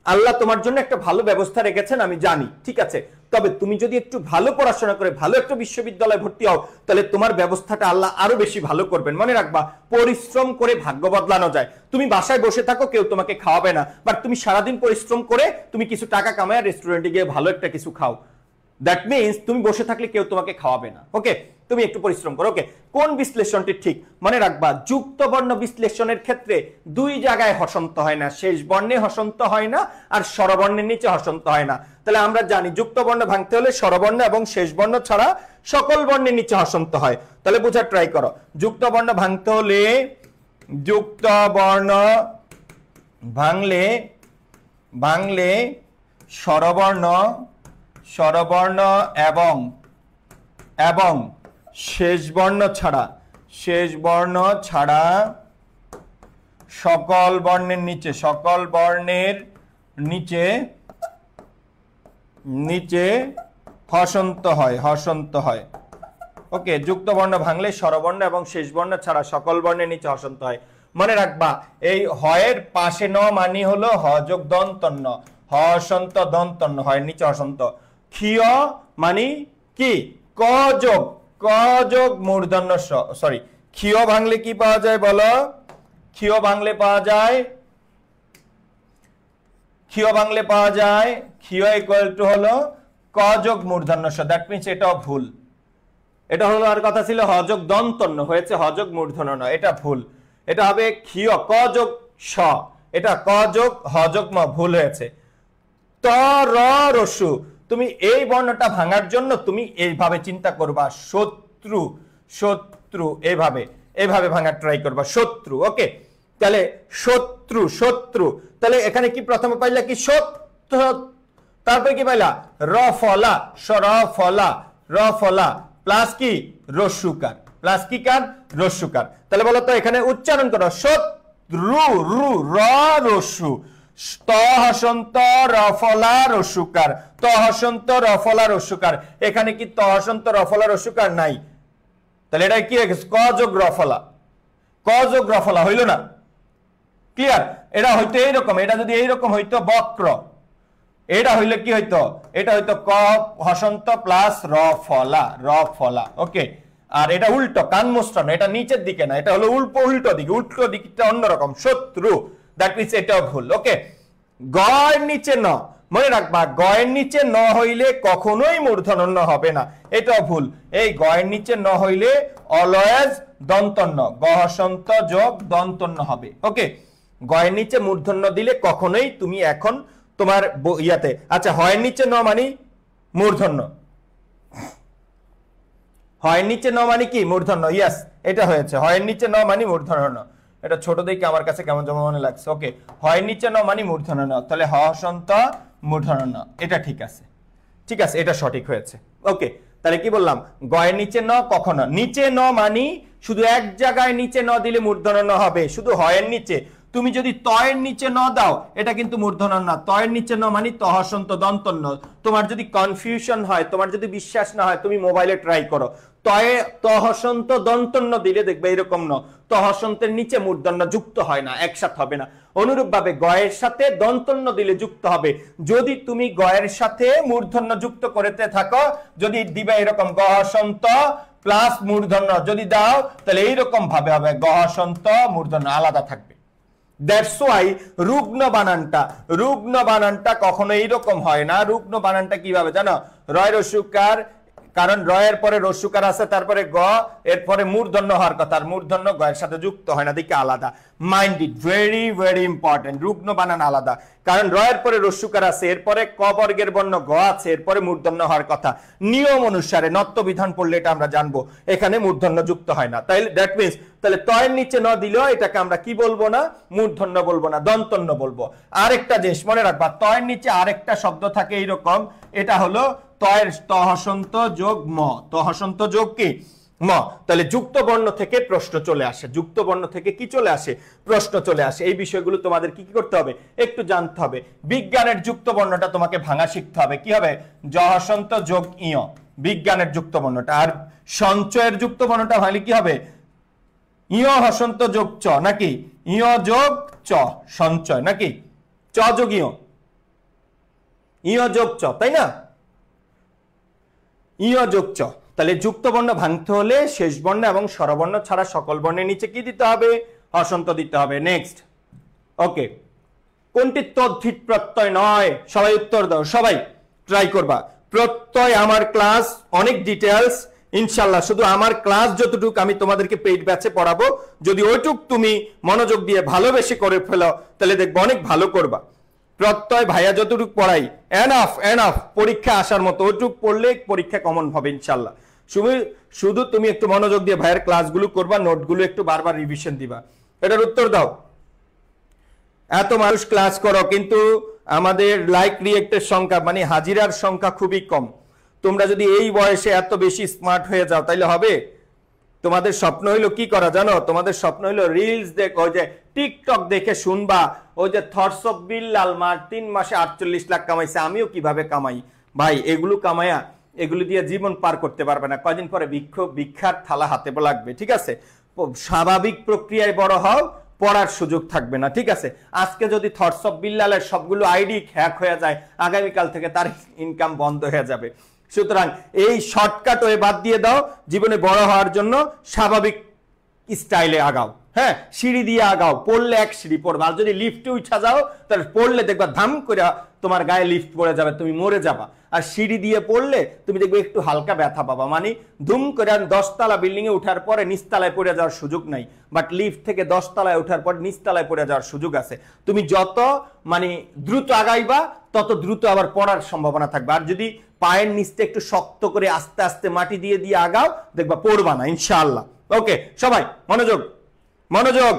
আল্লাহ তোমার জন্য একটা ভালো ব্যবস্থা রেখেছেন আমি জানি, ঠিক আছে। তবে তুমি যদি একটু ভালো পড়াশোনা করে ভালো একটা বিশ্ববিদ্যালয়ে ভর্তি হও তাহলে তোমার ব্যবস্থাটা আল্লাহ আরো বেশি ভালো করবেন। মনে রাখবা, পরিশ্রম করে ভাগ্য বদলানো যায়। তুমি বাসায় বসে থাকো, কেউ তোমাকে খাওয়াবে না, বাট তুমি সারাদিন পরিশ্রম করে তুমি কিছু টাকা কামায় রেস্টুরেন্টে গিয়ে ভালো একটা কিছু খাও। দ্যাট মিনস তুমি বসে থাকলে কেউ তোমাকে খাওয়াবে না। ওকে, তুমি একটু পরিশ্রম করো। ওকে, কোন বিশ্লেষণটি ঠিক? মনে রাখবা, যুক্ত বর্ণ বিশ্লেষণের ক্ষেত্রে দুই জায়গায় হসন্ত হয় না, শেষ বর্ণে হসন্ত হয় না আর স্বরবর্ণের নিচে হসন্ত হয় না। তাহলে আমরা জানি যুক্ত বর্ণ ভাঙতে হলে স্বরবর্ণ এবং শেষ বর্ণ ছাড়া সকল বর্ণের নিচে হসন্ত হয়। তাহলে বোঝার ট্রাই করো। যুক্ত বর্ণ ভাঙতে হলে, যুক্ত বর্ণ ভাঙলে স্বরবর্ণ এবং শেষ বর্ণ ছাড়া সকল বর্ণের নিচে হসন্ত হয়। ওকে, যুক্ত বর্ণ ভাঙলে স্বরবর্ণ এবং শেষ বর্ণ ছাড়া সকল বর্ণের নিচে হসন্ত হয়। মনে রাখবা, এই হয়ের পাশে ন মানি হলো হ যোগ দন্তন্য, হসন্ত দন্তন্য, হয় নিচে হসন্ত। ক্ষীয় মানি কি? ক যোগ মূর্ধন্য স। সরি, ক্ষীয় ভাঙলে কি পাওয়া যায় বলো? ক্ষীয় ভাঙলে পাওয়া যায় ক্ষীয় ইকুয়াল টু হলো ক যোগ মূর্ধন্য স। দ্যাট মিনস এটাও ভুল। এটা হলো, আর কথা ছিল হ যোগ দন্তন্য, হয়েছে হ যোগ মূর্ধন্য ন, এটা ভুল। এটা হবে ক্ষীয় ক যোগ স, এটা ক যোগ হ যোগ ম, ভুল হয়েছে। ত র রসু, তুমি এই বর্ণটা ভাঙার জন্য তুমি এইভাবে চিন্তা করবা, শত্রু, এইভাবে ভাঙার ট্রাই করবা, শত্রু। ওকে, তাহলে শত্রু, তাহলে এখানে কি প্রথমে পাইলা কি? শত্রু। তারপরে কি পাইলা? রফলা প্লাস কি? রস্যুকার, প্লাস কি কার? রস্যুকার। তাহলে বলো তো, এখানে উচ্চারণ করো, শত্রু, র রস্যু, ত হসন্ত রফলা রস্যুকার, ত হসন্ত রফলা রস্যুকার। এখানে কি ত হসন্ত রফলা রস্যুকার নাই? তাহলে এটা কি হয়ে গেছে? ক যোগ রফলা হইল না? ক্লিয়ার? এটা হইতো এইরকম, এটা যদি এইরকম হইতো বক্র, এটা হইলে কি হইতো? এটা হইতো ক হসন্ত প্লাস রফলা। ওকে, আর এটা উল্টো, কান মোস্টানো, এটা নিচের দিকে না, এটা হলো উল্টো দিকটা অন্যরকম, শত্রু। দ্যাট মিনস এটাও ভুল। ওকে, গয়ের নিচে ন, মনে রাখবা, গয়ের নিচে ন হইলে কখনোই মূর্ধন্য হবে না, এটাও ভুল। এই গয়ের নিচে ন হইলে অলওয়েজ দন্তন্য, গহসন্ত যোগ দন্তন্য হবে। ওকে, গয়ের নিচে মূর্ধন্য দিলে কখনোই তুমি এখন তোমার ইয়াতে, আচ্ছা, হয়ের নিচে ন মানি মূর্ধন্য, হয়ের নিচে ন মানি কি? মূর্ধন্য। ইয়াস, এটা হয়েছে, হয়ের নিচে ন মানি মূর্ধন্য। এটা ছোট দেখে আমার কাছে কেমন যেমন মনে লাগছে। ওকে, হয় নিচে ন মানে মূর্ধন্য ন, তাহলে হসন্ত মূর্ধন্য ন, এটা ঠিক আছে, এটা সঠিক হয়েছে। ওকে, তাহলে কি বললাম? গয়ের নিচে ন কখনো, নিচে ন মানি শুধু এক জায়গায় নিচে ন দিলে মূর্ধন্য ন হবে, শুধু হয়ের নিচে। তুমি যদি তয়ের নিচে ন দাও এটা কিন্তু মূর্ধন্য না, তয়ের নিচে ন মানে তহসন্ত দন্তন্য। তোমার যদি কনফিউশন হয়, তোমার যদি বিশ্বাস না হয়, তুমি মোবাইলে ট্রাই করো। তয়ে তহসন্ত দন্তন্য দিলে দেখবে এরকম ন, তহসন্তের নিচে মূর্ধন্য যুক্ত হয় না, একসাথে হবে না। অনুরূপ ভাবে গয়ের সাথে দন্তন্য দিলে যুক্ত হবে। যদি তুমি গয়ের সাথে মূর্ধন্য যুক্ত করতে থাকো, যদি দিবে এরকম গহসন্ত প্লাস মূর্ধন্য যদি দাও, তাহলে এইরকম ভাবে হবে গহসন্ত মূর্ধন্য আলাদা থাকবে। দ্যাটস ওয়াই রুগ্ন বানানটা কখনো এইরকম হয় না। রুগ্ন বানানটা কিভাবে জানো? রয় রস্যকার, কারণ রয়ের পরে রস্যকার আছে, তারপরে গ, এরপরে মূর্ধন্য হওয়ার কথা, আর মূর্ধন্য গয়ের সাথে যুক্ত হয় না, দিকে আলাদা। Mind it, very very important. রুগ্ন বানান আলাদা, কারণ রয়ের পরে রস্যকার আছে, এরপরে ক বর্গের বর্ণ গ আছে, এরপরে মূর্ধন্য হওয়ার কথা। নিয়ম অনুসারে নত্য বিধান পড়লে এটা আমরা জানবো, এখানে মূর্ধন্য যুক্ত হয় না। তাই দ্যাট মিনস তাহলে তয়ের নিচে ন দিলেও এটাকে আমরা কি বলবো না? মূর্ধন্য বলবো না, দন্তন্য বলবো। আরেকটা জিনিস মনে রাখবা, তয়ের নিচে আরেকটা শব্দ থাকে এইরকম, এটা হলো তয়ের তহসন্ত যোগ ম, তহসন্ত যোগ কি? ম। তাহলে যুক্ত বর্ণ থেকে প্রশ্ন চলে আসে, যুক্ত বর্ণ থেকে কি চলে আসে? প্রশ্ন চলে আসে। এই বিষয়গুলো তোমাদের কি কি করতে হবে? একটু জানতে হবে। বিজ্ঞানের যুক্ত বর্ণটা তোমাকে ভাঙা শিখতে হবে। কি হবে? জহসন্ত যোগ ইয়, বিজ্ঞানের যুক্ত বর্ণটা। আর সঞ্চয়ের যুক্ত বর্ণটা ভাঙলে কি হবে? ইয় হসন্ত যোগ চ, নাকি ইয় যোগ চ, সঞ্চয়, নাকি চ যোগ ইয়, ইয় যোগ চ, তাই না? ইয় যোগ চ। তাহলে যুক্ত বর্ণ ভাঙতে হলে শেষ বর্ণ এবং স্বরবর্ণ ছাড়া সকল বর্ণের নিচে কি দিতে হবে? হসন্ত দিতে হবে। নেক্সট, ওকে, কোনটি তদ্ধিত প্রত্যয় নয়? সবাই উত্তর দাও, সবাই ট্রাই করবা। প্রত্যয় আমার ক্লাস অনেক ডিটেলস, ইনশাল্লাহ শুধু আমার ক্লাস যতটুকু আমি তোমাদেরকে পেইড ব্যাচে পড়াবো, যদি ওইটুক তুমি মনোযোগ দিয়ে ভালোবেসে করে ফেলো, তাহলে দেখবো অনেক ভালো করবা। প্রত্যয় ভাইয়া যতটুকু পড়াই এনাফ এনাফ, পরীক্ষা আসার মতো ওইটুক পড়লে পরীক্ষা কমন হবে ইনশাল্লাহ। শুধু তুমি একটু মনোযোগ দিয়ে ভাইয়ের ক্লাসগুলো করবা, নোটগুলো একটু বারবার রিভিশন দিবা। এটার উত্তর দাও। এত মানুষ ক্লাস করো, কিন্তু আমাদের লাইক রিয়েক্টের সংখ্যা মানে হাজিরার সংখ্যা খুবই কম। তোমরা যদি এই বয়সে এত বেশি স্মার্ট হয়ে যাও তাহলে হবে? তোমাদের স্বপ্ন হইলো কি করা জানো? তোমাদের স্বপ্ন হইলো রিলস দেখো, ওই যে টিকটক দেখে শুনবা, ওই যে থটস অফ বিল্লাল মার 3 মাসে 48 লাখ কামাইছে, আমিও কিভাবে কামাই। ভাই এগুলো কামায়া এগুলো দিয়ে জীবন পার করতে পারবে না, কয়দিন পরে ভিক্ষার থালা হাতে লাগবে। ঠিক আছে, স্বাভাবিক প্রক্রিয়ায় বড় হও, পড়ার সুযোগ থাকবে না। ঠিক আছে, আজকে যদি থটস অফ বিল্লালের সবগুলো আইডি হ্যাক হয়ে যায়, আগামীকাল থেকে তার ইনকাম বন্ধ হয়ে যাবে। সুতরাং এই শর্টকাট ওয়ে বাদ দিয়ে দাও, জীবনে বড় হওয়ার জন্য স্বাভাবিক স্টাইলে আগাও। হ্যাঁ, সিঁড়ি দিয়ে আগাও, পড়লে এক সিঁড়ি পড়বা। আর যদি লিফটে উঠা যাও তাহলে পড়লে দেখবা ধাম করে তোমার গায়ে লিফট পড়ে যাবে, তুমি মরে যাবা। আর সিঁড়ি দিয়ে পড়লে তুমি দেখবে একটু হালকা ব্যথা পাবা, মানে ধুম করে 10 তলা বিল্ডিং এ উঠার পরে নিচতলায় পড়ে যাওয়ার সুযোগ নাই, বাট লিফট থেকে 10 তলায় ওঠার পর নিচতলায় পড়ে যাওয়ার সুযোগ আছে। তুমি যত মানে দ্রুত আগাইবা তত দ্রুত আবার পড়ার সম্ভাবনা থাকবে। আর যদি পায়ের নিচটা একটু শক্ত করে আস্তে আস্তে মাটি দিয়ে দিয়ে আগাও, দেখবা পড়বা না ইনশাআল্লাহ। ওকে, সবাই মনোযোগ, মনোযোগ,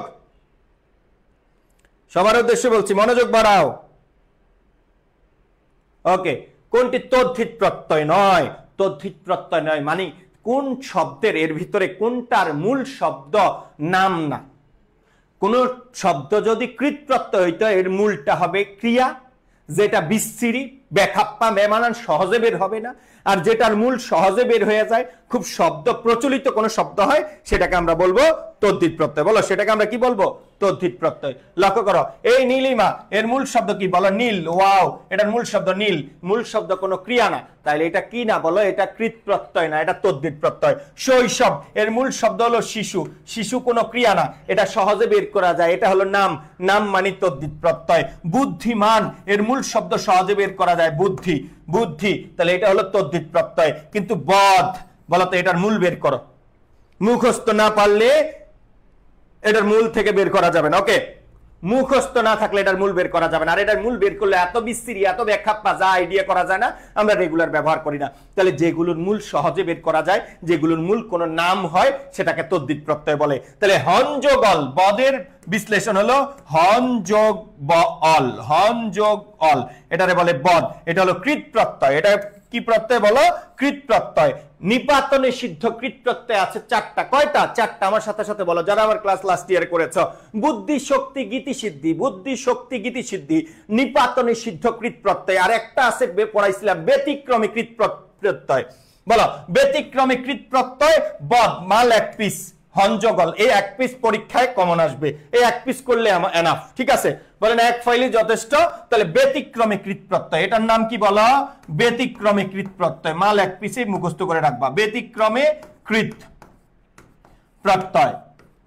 সবার উদ্দেশ্যে বলছি, মনোযোগ বাড়াও। ওকে, কোনটি তদ্ধিত প্রত্যয় নয়? তদ্ধিত প্রত্যয় নয় মানে কোন শব্দের, এর ভিতরে কোনটার মূল শব্দ নাম না। কোন শব্দ যদি কৃত প্রত্যয় হইতো, এর মূলটা হবে ক্রিয়া, যেটা বিচ্ছিরি বেখাপ্পা বেমানান সহজে বের হবে না। আর যেটার মূল সহজে বের হয়ে যায়, খুব শব্দ প্রচলিত কোন শব্দ হয়, সেটাকে আমরা বলবো তদ্ধিত প্রত্যয়। বলো সেটাকে আমরা কি বলবো? তদ্ধিত প্রত্যয়। লক্ষ্য করো, এই নীলিমা এর মূল শব্দ কি? বলো নীল। ওয়াও, এটার মূল শব্দ নীল, মূল শব্দ কোনো ক্রিয়া না, তাইলে এটা কি না? বলো এটা কৃত প্রত্যয় না, এটা তদ্ধিত প্রত্যয়। শৈশব এর মূল শব্দ হলো শিশু, শিশু কোনো ক্রিয়া না, এটা সহজে বের করা যায়, এটা হলো নাম, নাম মানে তদ্ধিত প্রত্যয়। বুদ্ধিমান এর মূল শব্দ সহজে বের করা যায়, বুদ্ধি, বুদ্ধি, তাহলে এটা হলো তদ্ধিত প্রত্যয়। কিন্তু বদ, বলো তো এটার মূল বের করো। মুখস্থ না পারলে এটার মূল থেকে বের করা যাবে না। ওকে, মুখস্থ না থাকলে এটার মূল বের করা যাবে না। আর এটার মূল বের করলে এত বিস্তৃতি, এত ব্যাখ্যা যা আইডিয়া করা যায় না, আমরা রেগুলার ব্যবহার করি না। তাহলে যেগুলোর মূল সহজে বের করা যায়, যেগুলোর মূল কোনো নাম হয়, সেটাকে তদ্ধিত প্রত্যয় বলে। তাহলে হন যোগ অল, বদের বিশ্লেষণ হলো হন যোগ অল, হন যোগ অল, এটারে বলে বদ। এটা হলো কৃত প্রত্যয়। এটা কি প্রত্যয়? বলো কৃত প্রত্যয়। নিপাত নিষিদ্ধ কৃত প্রত্যয় আছে 4টা। কয়টা? 4টা। আমার সাথে সাথে বলো যারা আমার ক্লাস লাস্ট ইয়ারে করেছো। বুদ্ধি শক্তি গীতি সিদ্ধি, বুদ্ধি শক্তি গীতি সিদ্ধি, নিপাত নিষিদ্ধ কৃত প্রত্যয়। আর একটা আছে পড়াইছিলাম ব্যতিক্রমী কৃত প্রত্যয়। বলো ব্যতিক্রমে কৃত প্রত্যয় বদ মাল এক পিস হঞ্জগল, এই এক পিস পরীক্ষায় কমন আসবে, এই এক পিস করলে এনাফ, ঠিক আছে? বলেন এক ফাইলই যথেষ্ট। তাহলে ব্যতিক্রমে কৃত প্রত্যয়, এটার নাম কি বলো? ব্যতিক্রমে কৃত প্রত্যয়, মাল এক পিসে মুখস্থ করে রাখবা, ব্যতিক্রমে কৃত প্রত্যয়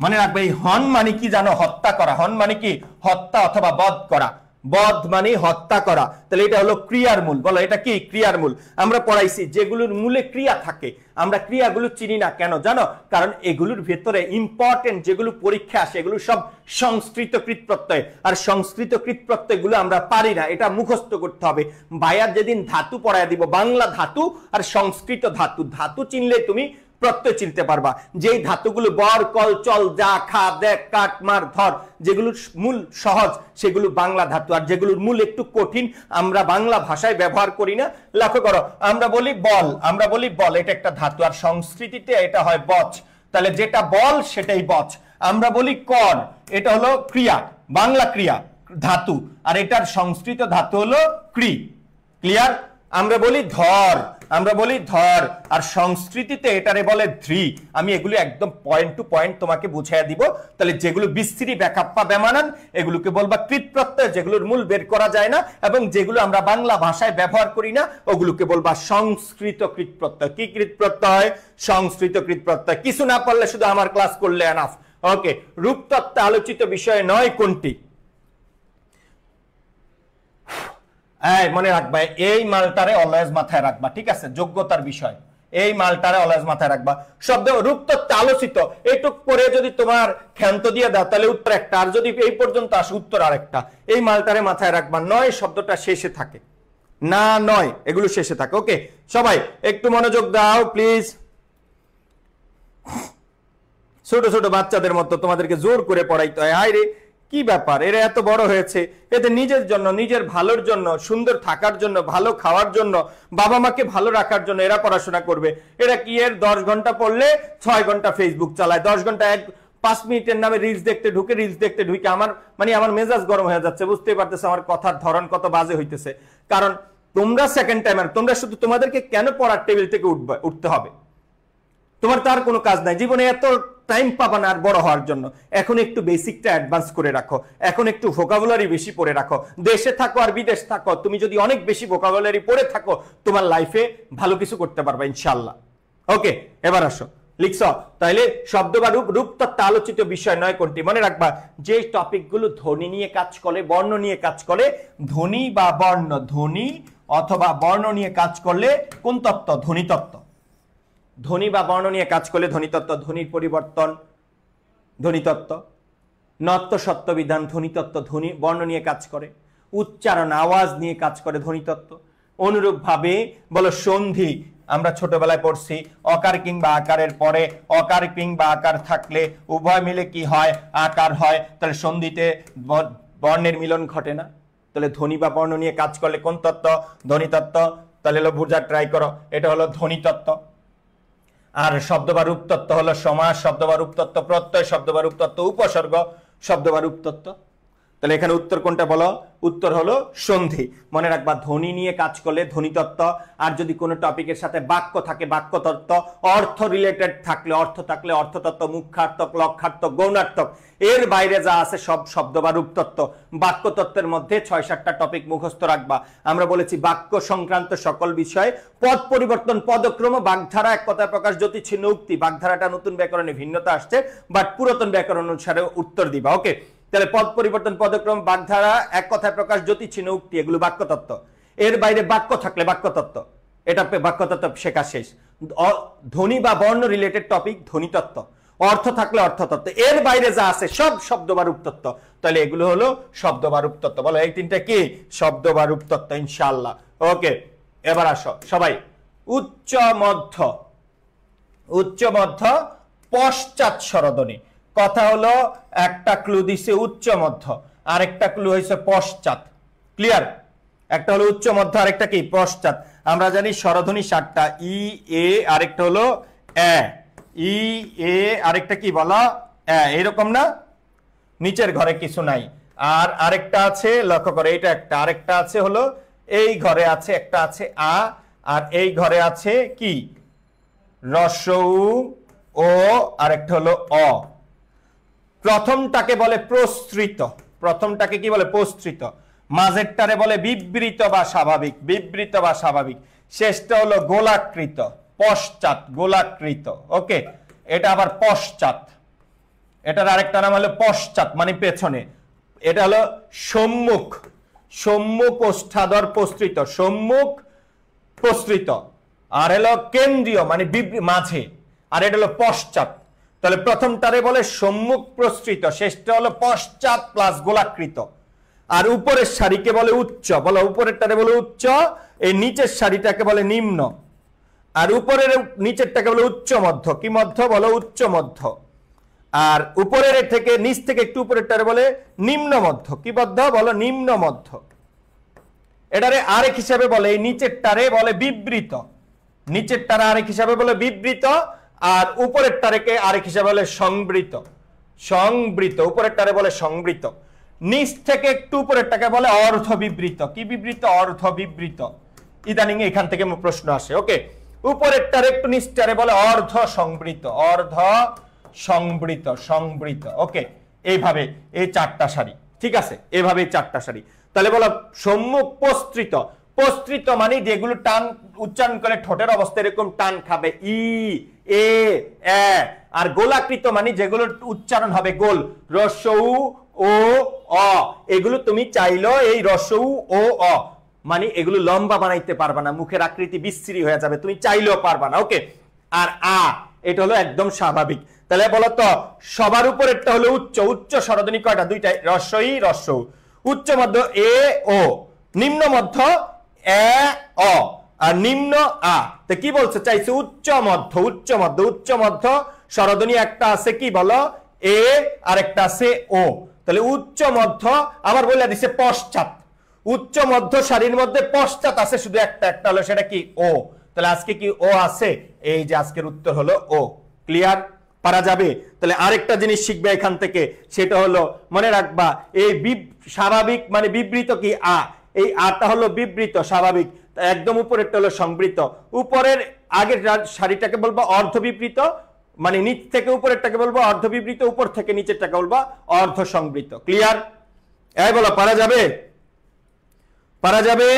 মনে রাখবে। এই হন মানে কি জানো? হত্যা করা। হন মানে কি? হত্যা অথবা বধ করা। বধ মানে হত্যা করা, তাহলে এটা হলো ক্রিয়ার মূল। বলো এটা কি? ক্রিয়ার মূল। আমরা পড়াইছি যেগুলোর মূলে ক্রিয়া থাকে আমরা ক্রিয়াগুলো চিনি না, কেন জানো? কারণ এগুলোর ভেতরে ইম্পর্টেন্ট যেগুলো পরীক্ষা আসে এগুলো সব সংস্কৃত কৃত প্রত্যয়, আর সংস্কৃত কৃত প্রত্যয়গুলো আমরা পারি না, এটা মুখস্থ করতে হবে। ভাইয়ার যেদিন ধাতু পড়ায় দিব, বাংলা ধাতু আর সংস্কৃত ধাতু, ধাতু চিনলে তুমি প্রত্যয় চিনতে পারবা। যেই ধাতুগুলো বর, কল, চল, যা, খা, দেখ, কাট, মার, ধর, যেগুলোর মূল সহজ সেগুলো বাংলা ধাতু, আর যেগুলোর মূল একটু কঠিন আমরা বাংলা ভাষায় ব্যবহার করি না। লক্ষ্য করো, আমরা বলি বল, আমরা বলি বল, এটা একটা ধাতু, আর সংস্কৃতিতে এটা হয় বচ, তাহলে যেটা বল সেটাই বচ। আমরা বলি কর, এটা হলো ক্রিয়া, বাংলা ক্রিয়া ধাতু, আর এটার সংস্কৃত ধাতু হলো ক্রি। ক্লিয়ার? আমরা বলি ধর, আমরা বলি ধর, আর সংস্কৃতিতে এটারে বলে ধ্রি। আমি এগুলো একদম পয়েন্ট টু পয়েন্ট তোমাকে বুঝিয়ে দিব। তাহলে যেগুলো বিস্তৃতি ব্যাকাপ্পা বেমানান এগুলোকে বলবা কৃত প্রত্যয়, যেগুলোর মূল বের করা যায় না এবং যেগুলো আমরা বাংলা ভাষায় ব্যবহার করি না ওগুলোকে বলবা সংস্কৃত কৃত প্রত্যয়। কি কৃত প্রত্যয়? সংস্কৃত কৃত প্রত্যয়। কিছু না পারলে শুধু আমার ক্লাস করলে এনাফ। ওকে, রূপতত্ত্বে আলোচিত বিষয় নয় কোনটি? মনে রাখবা, এই মালটারে অলওয়েজ মাথায় রাখবা, ঠিক আছে? যোগ্যতার বিষয়, এই মালটারে অলওয়েজ মাথায় রাখবা। শব্দ রূপতত্ত্বে আলোচিত এটুক পরে যদি তোমার ক্ষান্ত দিয়ে দাও তাহলে উত্তর একটা, আর যদি এই পর্যন্ত আসে উত্তর আরেকটা। এই মালটারে মাথায় রাখবা, নয় শব্দটা শেষে থাকে, না নয় এগুলো শেষে থাকে। ওকে, সবাই একটু মনোযোগ দাও প্লিজ। ছোট ছোট বাচ্চাদের মতো তোমাদেরকে জোর করে পড়াইতে হয়। হায় রে, কি ব্যাপার, এরা এত বড় হয়েছে, এদের নিজের জন্য, নিজের ভালোর জন্য, সুন্দর থাকার জন্য, ভালো খাওয়ার জন্য, বাবা মাকে ভালো রাখার জন্য এরা পড়াশোনা করবে। এরা কি এর 10 ঘন্টা পড়লে 6 ঘন্টা ফেসবুক চালায়, 10 ঘন্টা 5 মিনিটের নামে রিলস দেখতে ঢুকে, রিলস দেখতে ঢুকে আমার মেজাজ গরম হয়ে যাচ্ছে। বুঝতেই পারতেছে আমার কথার ধরন কত বাজে হইতেছে। কারণ তোমরা সেকেন্ড টাইমার, তোমরা শুধু তোমাদেরকে কেন পড়ার টেবিল থেকে উঠতে হবে? তোমার তার কোনো কাজ নাই, জীবনে এত টাইম পাবা না আর বড় হওয়ার জন্য। এখন একটু বেসিকটা অ্যাডভান্স করে রাখো, এখন একটু ভোকাবুলারি বেশি পড়ে রাখো। দেশে থাকো আর বিদেশ থাকো, তুমি যদি অনেক বেশি ভোকাবুলারি পড়ে থাকো তোমার লাইফে ভালো কিছু করতে পারবা ইনশাআল্লাহ। ওকে, এবার আসো, লিখছ তাইলে শব্দ বা রূপতত্ত্বে আলোচিত বিষয় নয় কোনটি? মনে রাখবা, যে টপিকগুলো ধ্বনি নিয়ে কাজ করে, বর্ণ নিয়ে কাজ করে, ধ্বনি বা বর্ণ, ধ্বনি অথবা বর্ণ নিয়ে কাজ করলে কোন তত্ত্ব? ধ্বনি তত্ত্ব। ধ্বনি বা বর্ণ নিয়ে কাজ করলে ধ্বনিতত্ত্ব। ধ্বনির পরিবর্তন ধ্বনিতত্ত্ব, নত্ব সত্য বিধান ধ্বনিতত্ত্ব। ধ্বনি বর্ণ নিয়ে কাজ করে, উচ্চারণ আওয়াজ নিয়ে কাজ করে ধ্বনিতত্ত্ব। অনুরূপ ভাবে বলো সন্ধি, আমরা ছোটবেলায় পড়ছি অকার কিংবা আকারের পরে অকার কিংবা আকার থাকলে উভয় মিলে কি হয়? আকার হয়। তাহলে সন্ধিতে বর্ণের মিলন ঘটে না। তাহলে ধ্বনি বা বর্ণ নিয়ে কাজ করলে কোন তত্ত্ব? ধ্বনিতত্ত্ব। তাহলে হলো বোঝার ট্রাই করো, এটা হলো ধ্বনিতত্ত্ব। আর শব্দ বা রূপতত্ত্ব হলো সমাস, শব্দ বা রূপতত্ত্ব প্রত্যয়, শব্দ বা রূপতত্ত্ব উপসর্গ, শব্দ বা রূপতত্ত্ব। তাহলে এখানে উত্তর কোনটা বলো? উত্তর হলো সন্ধি। মনে রাখবা, ধ্বনি নিয়ে কাজ করলে ধ্বনিতত্ত্ব, আর যদি কোনো টপিকের সাথে বাক্য থাকে বাক্যতত্ত্ব, অর্থ রিলেটেড থাকলে অর্থ থাকলে অর্থতত্ত্ব, মুখ্যার্থক, লক্ষার্থক, গৌণার্থক, এর বাইরে যা আছে সব শব্দ বা রূপতত্ত্ব। বাক্যতত্ত্বের মধ্যে 6-7টা টপিক মুখস্থ রাখবা। আমরা বলেছি বাক্য সংক্রান্ত সকল বিষয়, পদ পরিবর্তন, পদক্রম, বাগধারা, এক কথায় প্রকাশ, জ্যোতি, ছিন্ন, উক্তি। বাগধারাটা নতুন ব্যাকরণে ভিন্নতা আসছে, বাট পুরাতন ব্যাকরণ অনুসারে উত্তর দিবা। ওকে, তাহলে পদ পরিবর্তন, পদক্রম, বাগধারা, এক কথায় প্রকাশ, জ্যোতি, ছিন্ন, উক্তি, এগুলো বাক্যতত্ত্ব। এর বাইরে বাক্য থাকলে বাক্যতত্ত্ব, এটা বাক্যতত্ত্ব শেখা শেষ। ধ্বনি বা বর্ণ রিলেটেড টপিক ধ্বনিতত্ত্ব, অর্থ থাকলে অর্থতত্ত্ব, এর বাইরে যা আছে সব শব্দ বা রূপতত্ত্ব। তাহলে এগুলো হলো শব্দ বা রূপতত্ত্ব। বলো এই তিনটা কি? শব্দ বা রূপতত্ত্ব ইনশাআল্লাহ। ওকে, এবার আসো সবাই, উচ্চ মধ্য, উচ্চ মধ্য, পশ্চাৎ স্বরধ্বনি। কথা হলো একটা ক্লু দিছে উচ্চ মধ্য, আরেকটা ক্লু হয়েছে পশ্চাৎ। ক্লিয়ার? একটা হলো উচ্চ মধ্য, আরেকটা কি? পশ্চাৎ। আমরা জানি স্বরধ্বনি 7টা, ই, এ, আরেকটা হলো এ, ই, এ, আরেকটা কি বলা? এরকম না? নিচের ঘরে কিছু নাই। আর আরেকটা আছে, লক্ষ্য করে, এটা একটা, আরেকটা আছে হলো এই ঘরে আছে, একটা আছে আ, আর এই ঘরে আছে কি? রস্যউ ও, আরেকটা হলো অ। প্রথমটাকে বলে প্রসৃত, প্রথমটাকে কি বলে? প্রসৃত। মাঝেরটারে বলে বিবৃত বা স্বাভাবিক, বিবৃত বা স্বাভাবিক। শেষটা হলো গোলাকৃত, পশ্চাৎ, গোলাকৃত। ওকে, এটা আবার পশ্চাৎ, এটার আরেকটা নাম হলো পশ্চাৎ মানে পেছনে। এটা হলো সম্মুখ, সম্মুখ ওষ্ঠাধর প্রসৃত, সম্মুখ প্রসৃত। আর হলো কেন্দ্রীয় মানে মাঝে, আর এটা হলো পশ্চাৎ। তাহলে প্রথমটারে বলে সম্মুখ প্রসৃত, শেষটা হলো পশ্চাৎ প্লাস গোলাকৃত। আর উপরের সারিকে বলে উচ্চ, বলো উপরেরটারে বলে উচ্চ, এই নিচের সারিটাকে বলে নিম্ন। আর উপরের নিচেরটাকে বলে উচ্চ মধ্য, কি মধ্য? বলো উচ্চ মধ্য। আর উপরের থেকে নিচ থেকে একটু উপরেরটারে বলে নিম্ন মধ্য, কি মধ্য? বলো নিম্ন মধ্য। এটারে আরেক হিসাবে বলে, এই নিচেরটারে বলে বিবৃত, নিচেরটারে আরেক হিসাবে বলে বিবৃত, আর উপরেরটারে আরেক হিসাবে বলে সংবৃত, সংবৃত। উপরেরটারে বলে সংবৃত। নিচ থেকে একটু উপরেরটাকে বলে অর্ধ বিবৃত, কি বিবৃত? অর্ধ বিবৃত। ইদানিং এখান থেকে প্রশ্ন আসে। ওকে, উপরেরটারে একটু নিচটারে বলে অর্ধ সংবৃত, অর্ধ সংবৃত, সংবৃত। ওকে, এইভাবে এই চারটা সারি, ঠিক আছে? এইভাবে চারটা সারি। তাহলে বলো সম্মুখ প্রসৃত, প্রসৃত মানে যেগুলো টান উচ্চারণ করে ঠোঁটের অবস্থা এরকম টান খাবে, ই, এ, এ। আর গোলাকৃত মানে যেগুলো উচ্চারণ হবে গোল, রস্যউ ও অ। এগুলো তুমি চাইলো এই রস্যউ ও অ মানে এগুলো লম্বা বানাইতে পারবা না, মুখের আকৃতি বিশ্রী হয়ে যাবে, তুমি চাইলেও পারবা না। ওকে, আর আ এটা হলো একদম স্বাভাবিক। তাহলে বলো তো সবার উপরেরটা হলো উচ্চ, উচ্চ স্বরধ্বনি কয়টা? দুইটাই, রস্যই রস্যউ। উচ্চ মধ্য এ ও, নিম্ন মধ্য এ অ, আর নিম্ন আ। তো কি বলছে চাইছে? উচ্চ মধ্য, উচ্চ মধ্য, উচ্চ মধ্য স্বরধ্বনি একটা আছে কি বলো? এ, আর একটা আছে ও। তাহলে উচ্চ মধ্য আবার বলে দিছে পশ্চাৎ, উচ্চ মধ্য সারির মধ্যে পশ্চাৎ আছে শুধু একটা, একটা হলো সেটা কি? ও। তাহলে আজকে কি ও আছে? এই যে আজকের উত্তর হলো ও। ক্লিয়ার? পারা যাবে? তাহলে আরেকটা জিনিস শিখবে এখান থেকে, সেটা হলো মনে রাখবা এই স্বাভাবিক মানে বিবৃত কি? আ। এই আটা হলো বিবৃত, স্বাভাবিক। একদম উপরেরটা হলো সংবৃত। উপরের আগের সারিটাকে বলবো অর্ধ বিবৃত, মানে নিচ থেকে উপরেরটাকে বলবো অর্ধ বিবৃত, উপর থেকে নিচেরটাকে বলবো অর্ধ সংবৃত। ক্লিয়ার? এই বলো পারা যাবে? পারা যাবে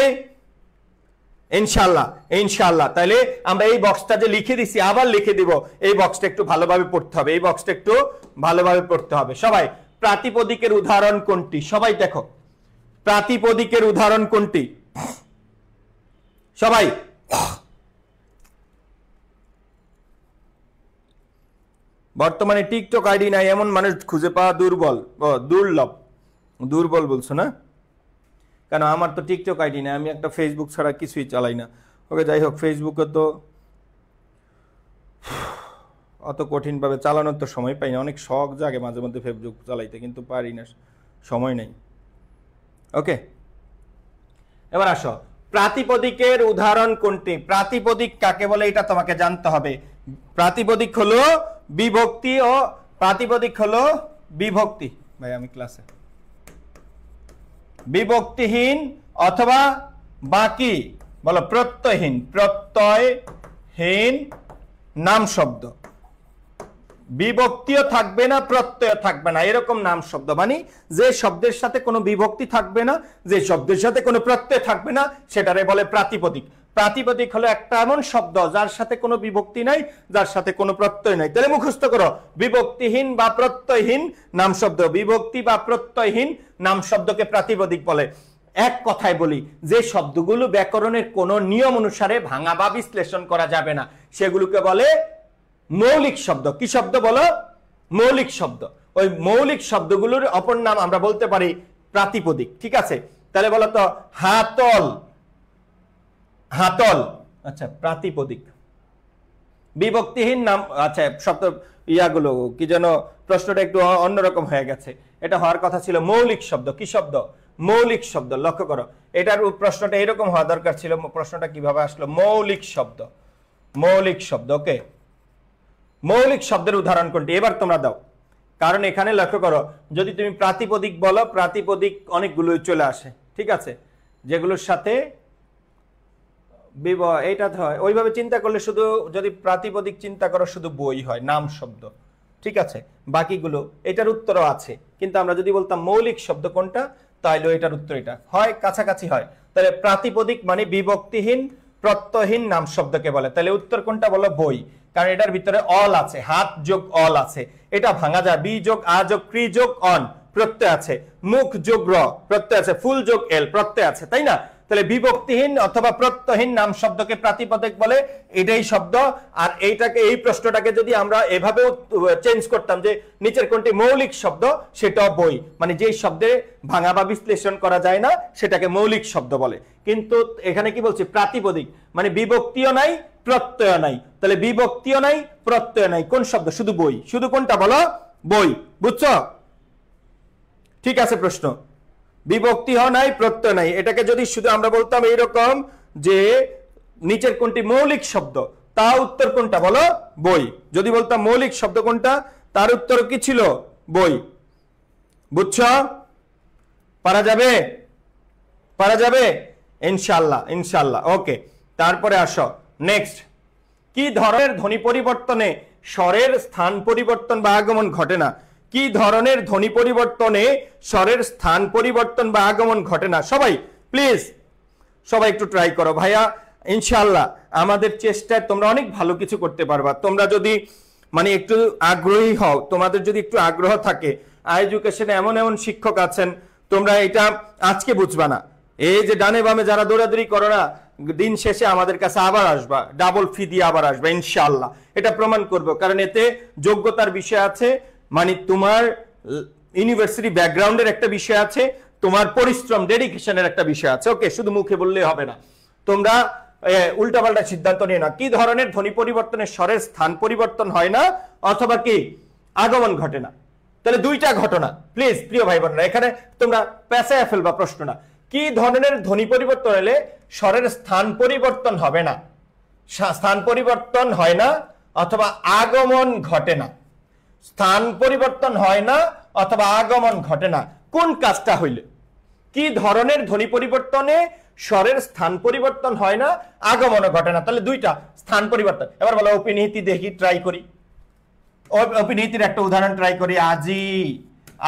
ইনশাআল্লাহ, ইনশাআল্লাহ। তাহলে আমরা এই বক্সটা যে লিখে দিছি আবার লিখে দিব, এই বক্সটা একটু ভালোভাবে পড়তে হবে, এই বক্সটা একটু ভালোভাবে পড়তে হবে। সবাই প্রাতিপদিকের উদাহরণ কোনটি? সবাই দেখো প্রাতিপদিকের উদাহরণ কোনটি? সবাই বর্তমানে টিকটক আইডি নাই এমন মানুষ খুঁজে পাওয়া দুর্বল, দুর্লভ। দুর্বল বলছো না? কেন আমার তো টিকটক আইডি নাই, আমি একটা ফেসবুক ছাড়া কিছুই চালাই না। ওকে, যাই হোক, ফেসবুকে তো অত কঠিনভাবে চালানোর তো সময় পাই না। অনেক শখ জাগে মাঝে মধ্যে ফেসবুক চালাইতে, কিন্তু পারি না, সময় নেই। ওকে, এবার আসো প্রাতিপদিকের উদাহরণ কোনটি? প্রাতিপদিক কাকে বলে এটা তোমাকে জানতে হবে। প্রাতিপদিক হলো বিভক্তি, ও প্রাতিপদিক হলো বিভক্তি। ভাই আমি ক্লাসে বিভক্তিহীন অথবা বাকি, বলো প্রত্যয়হীন, প্রত্যয়হীন নাম শব্দ। বিভক্তিও থাকবে না, প্রত্যয় থাকবে না, এরকম নাম শব্দ মানে যে শব্দের সাথে কোনো বিভক্তি থাকবে না, যে শব্দের সাথে কোনো প্রত্যয় থাকবে না, সেটারে বলে প্রাতিপদিক। প্রাতিপদিক হলো একটা এমন শব্দ যার সাথে কোনো বিভক্তি নাই, যার সাথে কোনো প্রত্যয় নাই। তাহলে মুখস্থ করো, বিভক্তিহীন বা প্রত্যয়হীন নাম শব্দ, বিভক্তি বা প্রত্যয়হীন নাম শব্দকে প্রাতিপদিক বলে। এক কথায় বলি, যে শব্দগুলো ব্যাকরণের কোনো নিয়ম অনুসারে ভাঙা বা বিশ্লেষণ করা যাবে না, সেগুলোকে বলে মৌলিক শব্দ। কি শব্দ বলো? মৌলিক শব্দ। ওই মৌলিক শব্দগুলোর অপর নাম আমরা বলতে পারি প্রাতিপদিক। ঠিক আছে? তাহলে বলো তো হাতল, হাতল, আচ্ছা প্রাতিপদিক। বিভক্তিহীন নাম, আচ্ছা শব্দ ইয়াগুলো কি যেন, প্রশ্নটা একটু অন্যরকম হয়ে গেছে। এটা হওয়ার কথা ছিল মৌলিক শব্দ। কি শব্দ? মৌলিক শব্দ। লক্ষ্য করো, এটার প্রশ্নটা এরকম হওয়া দরকার ছিল। প্রশ্নটা কিভাবে আসলো? মৌলিক শব্দ, মৌলিক শব্দ। ওকে, মৌলিক শব্দের উদাহরণ কোনটি? এবার তোমরা দাও, কারণ এখানে লক্ষ্য করো, যদি তুমি প্রাতিপদিক বলো, প্রাতিপদিক অনেকগুলোই চলে আসে। ঠিক আছে? যেগুলোর সাথে এইটা হয় ওইভাবে চিন্তা করলে শুধু যদি প্রাতিপদিক চিন্তা করো শুধু বই হয়, নাম শব্দ, ঠিক আছে। বাকিগুলো এটার উত্তরও আছে, কিন্তু আমরা যদি বলতাম মৌলিক শব্দ কোনটা, তাহলে এটার উত্তর এটা হয়, কাছাকাছি হয়। তাহলে প্রাতিপদিক মানে বিভক্তিহীন প্রত্যয়হীন নাম শব্দকে বলে। তাহলে উত্তর কোনটা বলো? বই, কারণ এটার ভিতরে অল আছে, হাত যোগ অল আছে, এটা ভাঙা যায়। বি যোগ আ যোগ ক্রি যোগ অন প্রত্যয় আছে, মুখ যোগ র প্রত্যয় আছে, ফুল যোগ এল প্রত্যয় আছে, তাই না? তাহলে বিভক্তিহীন অথবা প্রত্যয়হীন নাম শব্দকে প্রাতিপদিক বলে, এটাই শব্দ। আর এইটাকে, এই প্রশ্নটাকে যদি আমরা এভাবেও চেঞ্জ করতাম যে নিচের কোনটি মৌলিক শব্দ, সেটা বই, মানে যেই শব্দে ভাঙা বা বিশ্লেষণ করা যায় না সেটাকে মৌলিক শব্দ বলে। কিন্তু এখানে কি বলছি? প্রাতিপদিক মানে বিভক্তিও নাই প্রত্যয় নাই। তাহলে বিভক্তিও নাই প্রত্যয় নাই, কোন শব্দ? শুধু বই। শুধু কোনটা বলো? বই। বুঝছো? ঠিক আছে। প্রশ্ন বিভক্তি নাই প্রত্যয় নাই, এটাকে যদি শুধু আমরা বলতাম এইরকম যে নিচের কোনটি মৌলিক শব্দ, তা উত্তর কোনটা বলো? বই। যদি বলতাম মৌলিক শব্দ কোনটা, তার উত্তর কি ছিল? বই। বুঝছো? পারা যাবে? পারা যাবে ইনশাআল্লাহ, ইনশাআল্লাহ। ওকে, তারপরে আসো নেক্সট। কি ধরনের ধ্বনি পরিবর্তনে স্বরের স্থান পরিবর্তন বা আগমন ঘটে না? কি ধরনের ধ্বনি পরিবর্তনে স্বরের স্থান পরিবর্তন বা আগমন ঘটে না? সবাই প্লিজ, সবাই একটু ট্রাই করো ভাইয়া। ইনশাআল্লাহ আমাদের চেষ্টায় তোমরা অনেক ভালো কিছু করতে পারবা। তোমরা যদি মানে একটু আগ্রহী হও, তোমাদের যদি একটু আগ্রহ থাকে, এডুকেশনে এমন এমন শিক্ষক আছেন, তোমরা এটা আজকে বুঝবা না। এই যে ডানে বামে যারা দৌড়াদৌড়ি করো না, দিন শেষে আমাদের কাছে আবার আসবা, ডাবল ফি দিয়ে আবার আসবা ইনশাআল্লাহ। এটা প্রমাণ করব, কারণ এতে যোগ্যতার বিষয় আছে, মানে তোমার ইউনিভার্সিটি ব্যাকগ্রাউন্ডের একটা বিষয় আছে, তোমার পরিশ্রম ডেডিকেশনের একটা বিষয় আছে। ওকে, শুধু মুখে বললেই হবে না, তোমরা উল্টাপাল্টা সিদ্ধান্ত নিয়ে না। কি ধরনের ধ্বনি পরিবর্তনের স্বরের স্থান পরিবর্তন হয় না অথবা কি আগমন ঘটে না? তাহলে দুইটা ঘটনা, প্লিজ প্রিয় ভাই বোনেরা, এখানে তোমরা পেঁচায় ফেলবা প্রশ্নটা। কি ধরনের ধ্বনি পরিবর্তন হলে স্বরের স্থান পরিবর্তন হবে না, স্থান পরিবর্তন হয় না অথবা আগমন ঘটে না? স্থান পরিবর্তন হয় না অথবা আগমন ঘটে না, কোন কাজটা হইলে? কি ধরনের ধ্বনি পরিবর্তনে স্বরের স্থান পরিবর্তন হয় না, আগমন ঘটে না? তাহলে দুইটা স্থান পরিবর্তন। এবার বলো অপিনিহিতি, দেখি ট্রাই করি। অপিনিহিতির একটা উদাহরণ ট্রাই করি। আজি,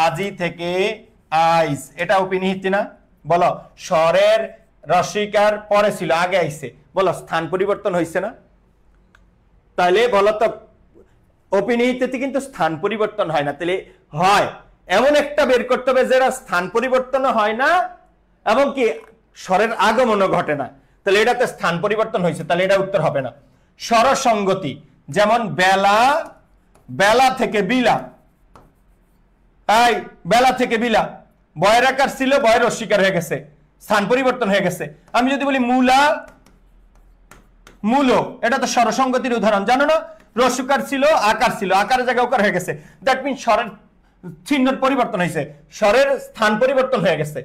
আজি থেকে আইস, এটা অপিনিহিতি না? বলো স্বরের রসিকার পরে ছিল, আগে আইছে, বলো স্থান পরিবর্তন হয়েছে না? তাহলে বলো তো অপিনিহিতিতে কিন্তু স্থান পরিবর্তন হয় না। তাহলে হয় এমন একটা বের করতে হবে যেটা স্থান পরিবর্তন হয় না এবং কি স্বরের আগমনও ঘটে না। তাহলে এটাতে স্থান পরিবর্তন হয়েছে, তাহলে এটা উত্তর হবে না। স্বরসঙ্গতি, যেমন বেলা, বেলা থেকে বিলা, তাই বেলা থেকে বিলা, বয়ের আকার ছিল, বয়ের অস্বীকার হয়ে গেছে, স্থান পরিবর্তন হয়ে গেছে। আমি যদি বলি মূলা, মূলো, এটা তো স্বরসঙ্গতির উদাহরণ, জানো না? রস্যকার ছিল, আকার ছিল, আকারের জায়গায় ওকার হয়ে গেছে, দ্যাট মিন স্বরের চিহ্নের পরিবর্তন হয়েছে, স্বরের স্থান পরিবর্তন হয়ে গেছে,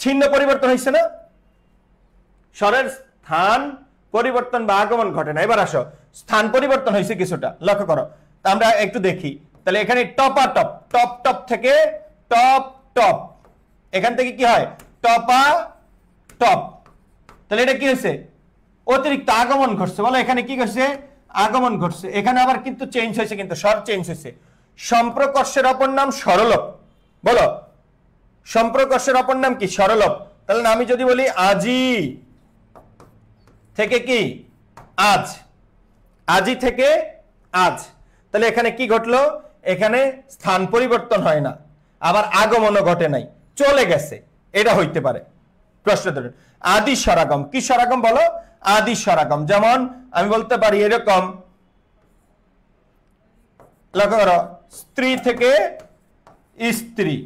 চিহ্ন পরিবর্তন হয়েছে না? স্বরের স্থান পরিবর্তন বা আগমন ঘটে না। এবার আসো, স্থান পরিবর্তন হয়েছে কিছুটা, লক্ষ্য করো। আমরা একটু দেখি। তাহলে এখানে টপা টপ, টপ টপ থেকে টপ টপ, এখান থেকে কি হয়? টপা টপ। তাহলে এটা কি হয়েছে? অতিরিক্ত আগমন ঘটছে। বলো এখানে কি ঘটছে? আগমন ঘটছে। এখানে আবার কিন্তু চেঞ্জ হয়েছে, কিন্তু স্বর চেঞ্জ হয়েছে। সম্প্রকর্ষের অপর নাম স্বরলোপ। বলো সম্প্রকর্ষের অপর নাম কি? স্বরলোপ। তাহলে আমি যদি বলি আজি থেকে কি আজ, আজি থেকে আজ, তাহলে এখানে কি ঘটলো? এখানে স্থান পরিবর্তন হয় না, আবার আগমনও ঘটে নাই, চলে গেছে, এটা হইতে পারে। প্রশ্ন ধরুন আদি স্বরাগম। কি স্বরাগম বলো? আদি স্বরাগম। যেমন আমি বলতে পারি এরকম, লক্ষ্য করো, স্ত্রী থেকে স্ত্রী,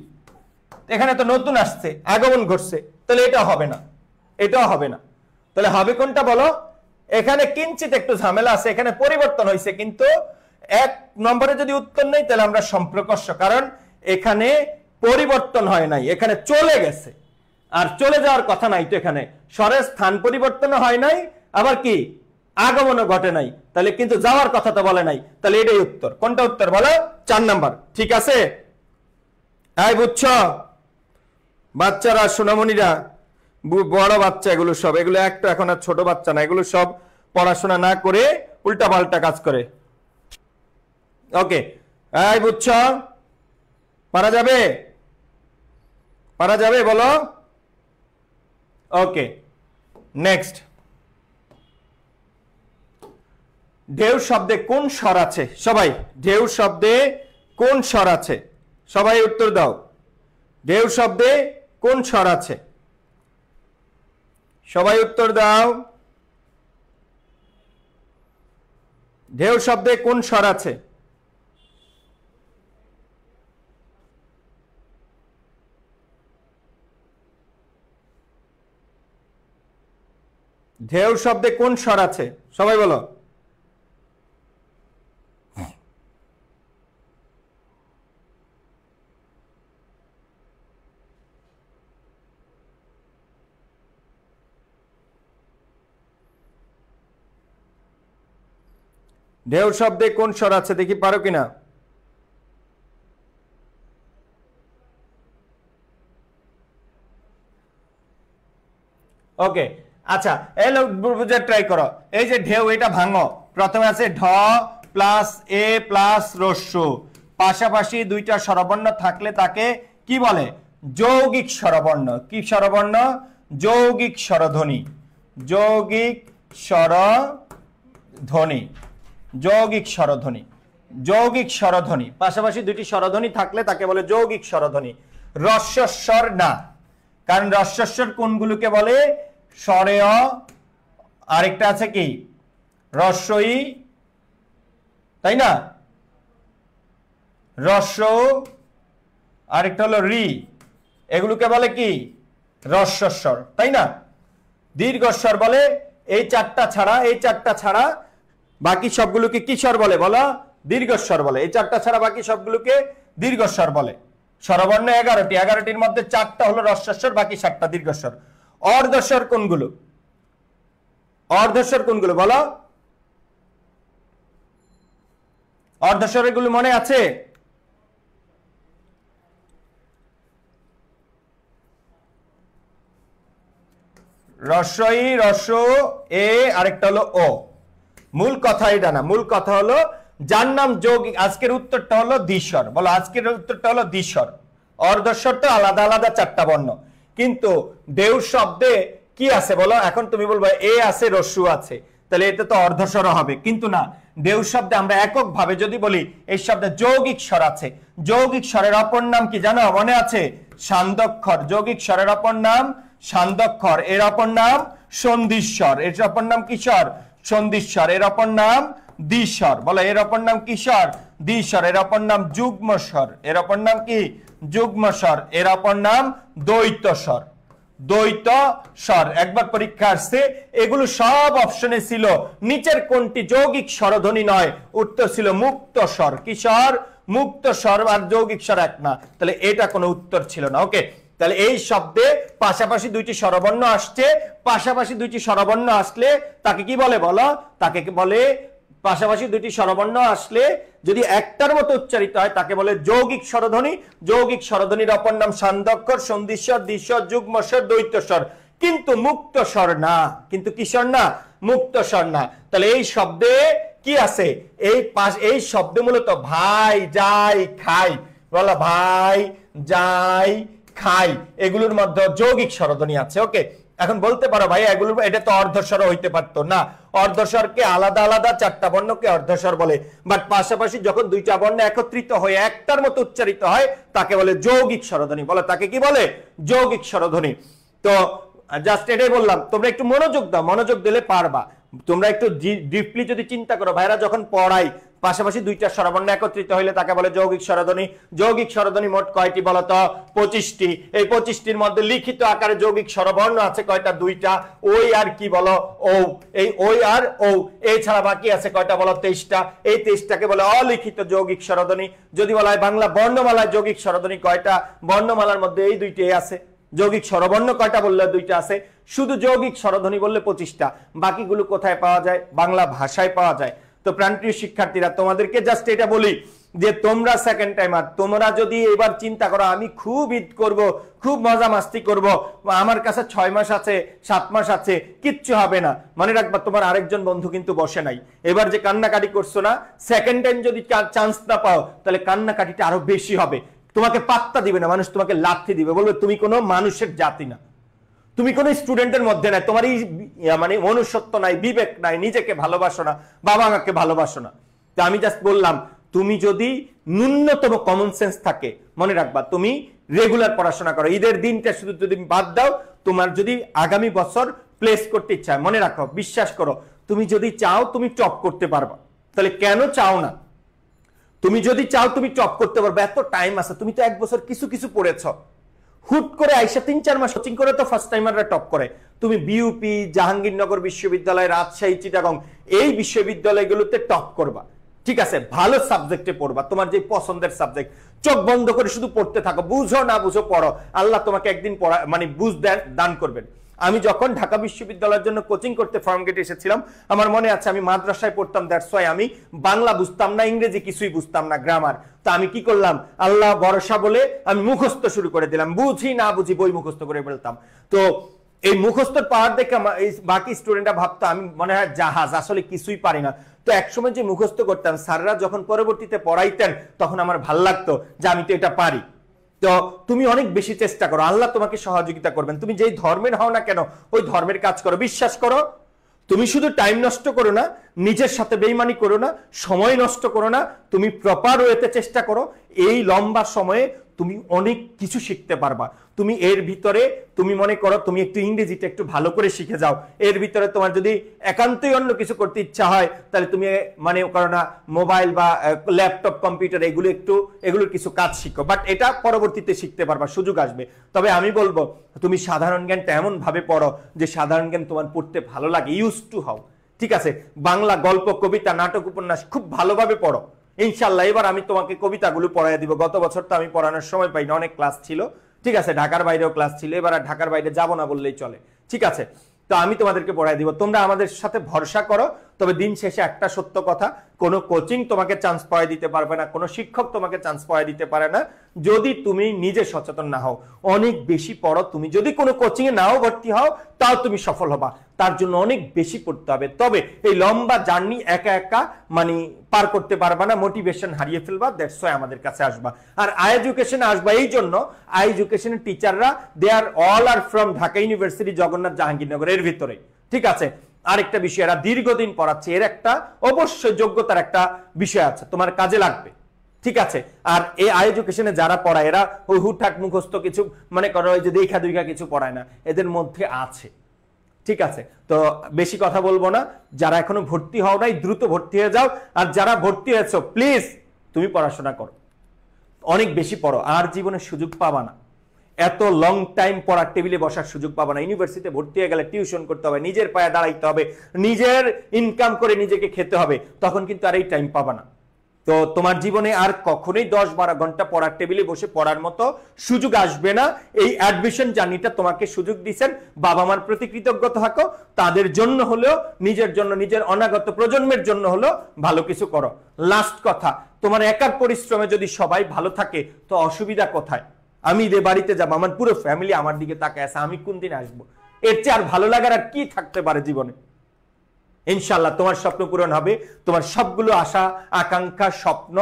এখানে তো নতুন আসছে, আগমন ঘটছে, তাহলে এটা হবে না, এটাও হবে না। তাহলে হবে কোনটা বলো? এখানে কিঞ্চিত একটু ঝামেলা আছে, এখানে পরিবর্তন হয়েছে, কিন্তু এক নম্বরে যদি উত্তর নেই তাহলে আমরা সম্প্রকর্ষ, কারণ এখানে পরিবর্তন হয় নাই, এখানে চলে গেছে। আর চলে যাওয়ার কথা নাই তো, এখানে স্বরের স্থান পরিবর্তন হয় নাই, আবার কি আগমনও ঘটে নাই, তাহলে কিন্তু যাওয়ার কথা তো বলে নাই। তাহলে এটাই উত্তর। কোনটা উত্তর বলো? 4 নাম্বার। ঠিক আছে, এই বুঝছো বাচ্চারা, সোনামণিরা? বড় বাচ্চা এগুলো সব, এগুলো একটা এখন আর ছোট বাচ্চা না, এগুলো সব পড়াশোনা না করে উল্টা পাল্টা কাজ করে। ওকে, এই বুঝছ? পারা যাবে? পারা যাবে বলো? ওকে, নেক্সট। ঢেউ শব্দে কোন স্বর আছে? সবাই, ঢেউ শব্দে কোন স্বর আছে? সবাই উত্তর দাও। ঢেউ শব্দে কোন স্বর আছে? সবাই উত্তর দাও। ঢেউ শব্দে কোন স্বর আছে? ঢেউ শব্দে কোন স্বর আছে? সবাই বলো। ঢেউ শব্দে কোন স্বর আছে দেখি পারো কিনা। ওকে, আচ্ছা এলো বুঝে ট্রাই করো। এই যে ঢেউ, এটা ভাঙো। প্রথমে আছে ঢ প্লাস এ প্লাস রস্যু, পাশাপাশি দুইটা স্বরবর্ণ থাকলে তাকে কি বলে? যৌগিক স্বরবর্ণ। কি স্বরবর্ণ? যৌগিক স্বরধ্বনি। যৌগিক স্বরধ্বনি। যৌগিক স্বরধ্বনি। যৌগিক স্বরধ্বনি, পাশাপাশি দুইটি স্বরধ্বনি থাকলে তাকে বলে যৌগিক স্বরধ্বনি। রস্বস্বর না, কারণ রস্বস্বর কোনগুলোকে বলে? স্বরেয়, আরেকটা আছে কি রস্বই, তাই না? রস্ব, আরেকটা হলো রি, এগুলোকে বলে কি? রস্বস্বর, তাই না? দীর্ঘস্বর বলে এই চারটা ছাড়া, এই চারটা ছাড়া বাকি সবগুলোকে কি স্বর বলে বলো? দীর্ঘস্বর বলে। এই চারটা ছাড়া বাকি সবগুলোকে দীর্ঘস্বর বলে। স্বরবর্ণ 11টি, 11টির মধ্যে 4টা হলো রস্বস্বর, বাকি 7টা দীর্ঘস্বর। অর্ধস্বর কোনগুলো? অর্ধস্বর কোনগুলো বলো? অর্ধস্বর এগুলো মনে আছে? রস্বই, রস্ব, এ, আরেকটা হলো ও। মূল কথা এটা না, মূল কথা হলো যার নাম যৌগিক। আজকের উত্তরটা হলো দ্বিস্বর। বলো, আজকের উত্তরটা হলো দ্বিস্বর। অর্ধস্বর তো আলাদা আলাদা 4টা বর্ণ, কিন্তু ঢেউ শব্দে কি আছে বলো? এখন তুমি বলবে এ আছে, রস্যু আছে, তাহলে এটা তো অর্ধস্বর হবে, কিন্তু না। ঢেউ শব্দে আমরা একক ভাবে যদি বলি এই শব্দে যৌগিক স্বর আছে। যৌগিক স্বরের অপর নাম কি জানো? মনে আছে? সান্ধ্যক্ষর। যৌগিক স্বরের অপর নাম সান্ধ্যক্ষর। এর অপর নাম সন্ধিস্বর। এর অপর নাম কি স্বর? সন্ধিস্বর। এর অপর নাম দ্বিস্বর। বলো, এর অপর নাম কি স্বর? দ্বিস্বর। এর অপর নাম যুগ্ম স্বর। এর অপর নাম কি? যুগ্ম স্বর। এর অপর নাম দ্বৈত স্বর। দ্বৈত স্বর একবার পরীক্ষা আসছে, এগুলো সব অপশনে ছিল নিচের কোনটি যৌগিক স্বরধ্বনি নয়? উত্তর ছিল মুক্ত স্বর। কি স্বর? মুক্ত স্বর। আর যৌগিক স্বর এক না, তাহলে এটা কোনো উত্তর ছিল না। ওকে, তাহলে এই শব্দে পাশাপাশি দুইটি স্বরবর্ণ আসছে। পাশাপাশি দুইটি স্বরবর্ণ আসলে তাকে কি বলে বলো? তাকে কি বলে? পাশাপাশি দুইটি স্বরবর্ণ আসলে যদি একটার মতো উচ্চারিত হয় তাকে বলে যৌগিক স্বরধ্বনি। যৌগিক স্বরধ্বনির অপর নাম সান্ধ্যক্ষর, সন্ধিস্বর, দ্বিস্বর, যুগ্ম স্বর, দ্বৈত স্বর, কিন্তু মুক্ত স্বর না। কিন্তু কি স্বর না? মুক্ত স্বর না। তাহলে এই শব্দে কি আছে? এই শব্দে মূলত ভাই, যাই, খাই, বলো ভাই, যাই, খাই, এগুলোর মধ্যে যৌগিক স্বরধ্বনি আছে। ওকে, এখন বলতে পারো ভাই এগুলো, এটা তো অর্ধস্বর হইতে পারতো না। অর্ধস্বরকে আলাদা আলাদা 4টা বর্ণকে অর্ধস্বর বলে, বাট পাশাপাশি যখন দুইটা বর্ণ একত্রিত হয়ে একটার মতো উচ্চারিত হয় তাকে বলে যৌগিক স্বরধ্বনি। বলে, তাকে কি বলে? যৌগিক স্বরধ্বনি। তো জাস্ট এটাই বললাম, তোমরা একটু মনোযোগ দাও, মনোযোগ দিলে পারবা। তোমরা একটু ডিপলি যদি চিন্তা করো, ভাইরা যখন পড়াই পাশাপাশি দুইটা স্বরবর্ণ একত্রিত হইলে তাকে বলে যৌগিক স্বরধ্বনি। যৌগিক স্বরধ্বনি মোট কয়টি বলতো? 25টি। এই 25টির মধ্যে লিখিত আকারে যৌগিক স্বরবর্ণ আছে কয়টা? 2টা। ওই আর কি বলো? ও। এই ওই আর ও, এই ছাড়া বাকি আছে কয়টা বলো? 23টা। এই 23টাকে বলে অলিখিত যৌগিক স্বরধ্বনি। যদি বলা হয় বাংলা বর্ণমালায় যৌগিক স্বরধ্বনি কয়টা? বর্ণমালার মধ্যে এই 2টাই আছে। যৌগিক স্বরবর্ণ কয়টা বললে? 2টা আছে। শুধু যৌগিক স্বরধ্বনি বললে 25টা। বাকিগুলো কোথায় পাওয়া যায়? বাংলা ভাষায় পাওয়া যায়। তো প্রাণপ্রিয় শিক্ষার্থীরা, তোমাদেরকে জাস্ট এটা বলি যে তোমরা সেকেন্ড টাইমার, তোমরা যদি এবার চিন্তা করো আমি খুব ঈদ করব, খুব মজা মাস্তি করব, আমার কাছে 6 মাস আছে 7 মাস আছে, কিচ্ছু হবে না, মনে রাখবা তোমার আরেকজন বন্ধু কিন্তু বসে নাই। এবার যে কান্নাকাটি করছো না, সেকেন্ড টাইম যদি চান্স না পাও তাহলে কান্নাকাটিটা আরো বেশি হবে, তোমাকে পাত্তা দিবে না, মানুষ তোমাকে লাথি দিবে, বলবে তুমি কোনো মানুষের জাতি না, তুমি কোন স্টুডেন্টের মধ্যে নাই, তোমার এই মানে মনুষ্যত্ব নাই, বিবেক নাই, নিজেকে ভালোবাসো না, বাবা মাকে ভালোবাসো না। তো আমি জাস্ট বললাম তুমি যদি ন্যূনতম কমন সেন্স থাকে, মনে রাখবা তুমি রেগুলার পড়াশোনা করো, ঈদের দিনটা শুধু যদি বাদ দাও, তোমার যদি আগামী বছর প্লেস করতে ইচ্ছা হয়, মনে রাখো, বিশ্বাস করো, তুমি যদি চাও তুমি টপ করতে পারবা। তাহলে কেন চাও না? তুমি যদি চাও তুমি টপ করতে পারবে, এত টাইম আছে, তুমি তো 1 বছর কিছু কিছু পড়েছ, হুট করে আইসা 3-4 মাস কোচিং করে তো ফার্স্ট টাইমাররা টপ করে। তুমি বিউপি, জাহাঙ্গীরনগর বিশ্ববিদ্যালয়, রাজশাহী, চিটাগং এই বিশ্ববিদ্যালয়গুলোতে টপ করবা, ঠিক আছে, ভালো সাবজেক্টে পড়বা, তোমার যে পছন্দের সাবজেক্ট, চোখ বন্ধ করে শুধু পড়তে থাকো, বুঝো না বুঝো পড়ো, আল্লাহ তোমাকে একদিন পড়া মানে বুঝ দান করবেন। আমি যখন ঢাকা বিশ্ববিদ্যালয়ের জন্য কোচিং করতে ফার্মগেটে এসেছিলাম, আমার মনে আছে আমি মাদ্রাসায় পড়তাম, দ্যাটস ওয়াই আমি বাংলা বুঝতাম না, ইংরেজি কিছুই বুঝতাম না, গ্রামার। তো আমি কি করলাম, আল্লাহ ভরসা বলে আমি মুখস্থ শুরু করে দিলাম, বুঝি না বুঝি বই মুখস্থ করে ফেলতাম। তো এই মুখস্থর পাওয়ার দেখে বাকি স্টুডেন্টরা ভাবতো আমি মনে হয় জাহাজ, আসলে কিছুই পারি না। তো একসময় যে মুখস্থ করতাম, স্যাররা যখন পরবর্তীতে পড়াইতেন তখন আমার ভাল লাগতো যে আমি তো এটা পারি। তো তুমি অনেক বেশি চেষ্টা করো, আল্লাহ তোমাকে সহযোগিতা করবেন, তুমি যেই ধর্মের হও না কেন ওই ধর্মের কাজ করো, বিশ্বাস করো। তুমি শুধু টাইম নষ্ট করো না, নিজের সাথে বেইমানি করো না, সময় নষ্ট করো না, তুমি প্রপার ওয়েতে চেষ্টা করো, এই লম্বা সময়ে তুমি অনেক কিছু শিখতে পারবা। তুমি এর ভিতরে তুমি মনে করো তুমি একটু ইংরেজিটা একটু ভালো করে শিখে যাও, এর ভিতরে তোমার যদি একান্তই অন্য কিছু করতে ইচ্ছা হয় তাহলে তুমি মানে করো না মোবাইল বা ল্যাপটপ কম্পিউটার এগুলোর কিছু কাজ শিখো, বাট এটা পরবর্তীতে শিখতে পারবা, সুযোগ আসবে। তবে আমি বলবো তুমি সাধারণ জ্ঞানটা এমন ভাবে পড়ো যে সাধারণ জ্ঞান তোমার পড়তে ভালো লাগে, ইউজ টু হও, ঠিক আছে। বাংলা গল্প, কবিতা, নাটক, উপন্যাস খুব ভালোভাবে পড়ো, ইনশাল্লাহ। এবার আমি তোমাকে কবিতাগুলো পড়াই দিব, গত বছর তো আমি পড়ানোর সময় পাই না, অনেক ক্লাস ছিল, ঠিক আছে, ঢাকার বাইরেও ক্লাস ছিল, এবার আর ঢাকার বাইরে যাব না বললেই চলে, ঠিক আছে। তো আমি তোমাদেরকে পড়াই দিব, তোমরা আমাদের সাথে ভরসা করো। তবে দিন শেষে একটা সত্য কথা, কোনো কোচিং তোমাকে চান্স পাওয়া দিতে পারবে না, কোনো শিক্ষক তোমাকে চান্স পাওয়া দিতে পারে না যদি তুমি নিজে সচেতন না হও। অনেক বেশি পড়ো, তুমি যদি কোনো কোচিং এ নাও ভর্তি হও তাও তুমি সফল হবা, তার জন্য অনেক বেশি পড়তে হবে। তবে এই লম্বা জার্নি একা একা মানে পার করতে পারবা না, মোটিভেশন হারিয়ে ফেলবা, দ্যাটস ওয়াই আমাদের কাছে আসবা। আর আই এডুকেশনে আসবা এই জন্য, আই এডুকেশনের টিচাররা they are all are from Dhaka University, Jagannath, Jahangirnagar, এর ভিতরে, ঠিক আছে। আরেকটা বিষয়, এরা দীর্ঘদিন পড়াচ্ছে, এর একটা অবশ্যই যোগ্যতার একটা বিষয় আছে, তোমার কাজে লাগবে, ঠিক আছে। আর এই আই এডুকেশনে যারা পড়ায় এরা ওই হুটহাট মুখস্থ কিছু মনে করো যে দেখা দুইখা কিছু পড়ায় না, এদের মধ্যে আছে, ঠিক আছে। তো বেশি কথা বলবো না, যারা এখনো ভর্তি হও নাই দ্রুত ভর্তি হয়ে যাও, আর যারা ভর্তি হয়েছো প্লিজ তুমি পড়াশোনা করো, অনেক বেশি পড়ো, আর জীবনে সুযোগ পাবা না, এত লং টাইম পড়ার টেবিলে বসার সুযোগ পাবা না। ইউনিভার্সিটিতে ভর্তি হয়ে গেলে টিউশন করতে হবে, নিজের পায়ে দাঁড়াইতে হবে, নিজের ইনকাম করে নিজেকে খেতে হবে, তখন কিন্তু আর এই টাইম পাবা না। তো তোমার জীবনে আর কখনোই 10-12 ঘন্টা পড়ার টেবিলে বসে পড়ার মতো সুযোগ আসবে না। এই অ্যাডমিশন জার্নিটা তোমাকে সুযোগ দিয়েছেন, বাবা মার প্রতি কৃতজ্ঞ থাকো, তাদের জন্য হলেও, নিজের জন্য, নিজের অনাগত প্রজন্মের জন্য হলেও ভালো কিছু করো। লাস্ট কথা, তোমার একার পরিশ্রমে যদি সবাই ভালো থাকে তো অসুবিধা কোথায়? আমি ঈদে বাড়িতে যাবো, আমার পুরো ফ্যামিলি আমার দিকে তাকায় আছে, আমি কোন দিন আসবো? এর চেয়ে আর ভালো লাগার আর কি থাকতে পারে জীবনে? ইনশাআল্লাহ তোমার স্বপ্ন পূরণ হবে, তোমার সবগুলো আশা আকাঙ্ক্ষা স্বপ্ন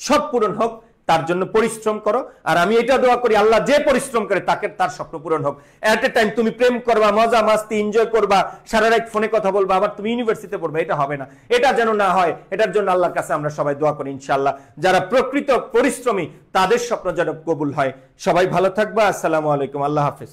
সব পূরণ হোক, তার জন্য পরিশ্রম করো। আর আমি এটা দোয়া করি আল্লাহ যে পরিশ্রম করে তাকে তার স্বপ্ন পূরণ হোক। এট এ টাইম তুমি প্রেম করবা, মজা মাস্তি এনজয় করবা, সারা রাত ফোনে কথা বলবা, আবার তুমি ইউনিভার্সিটিতে পড়বে, এটা হবে না, এটা যেন না হয়, এটার জন্য আল্লাহর কাছে আমরা সবাই দোয়া করি ইনশাআল্লাহ। যারা প্রকৃত পরিশ্রমী তাদের স্বপ্ন যেন কবুল হয়। সবাই ভালো থাকবা, আসসালামু আলাইকুম, আল্লাহ হাফেজ।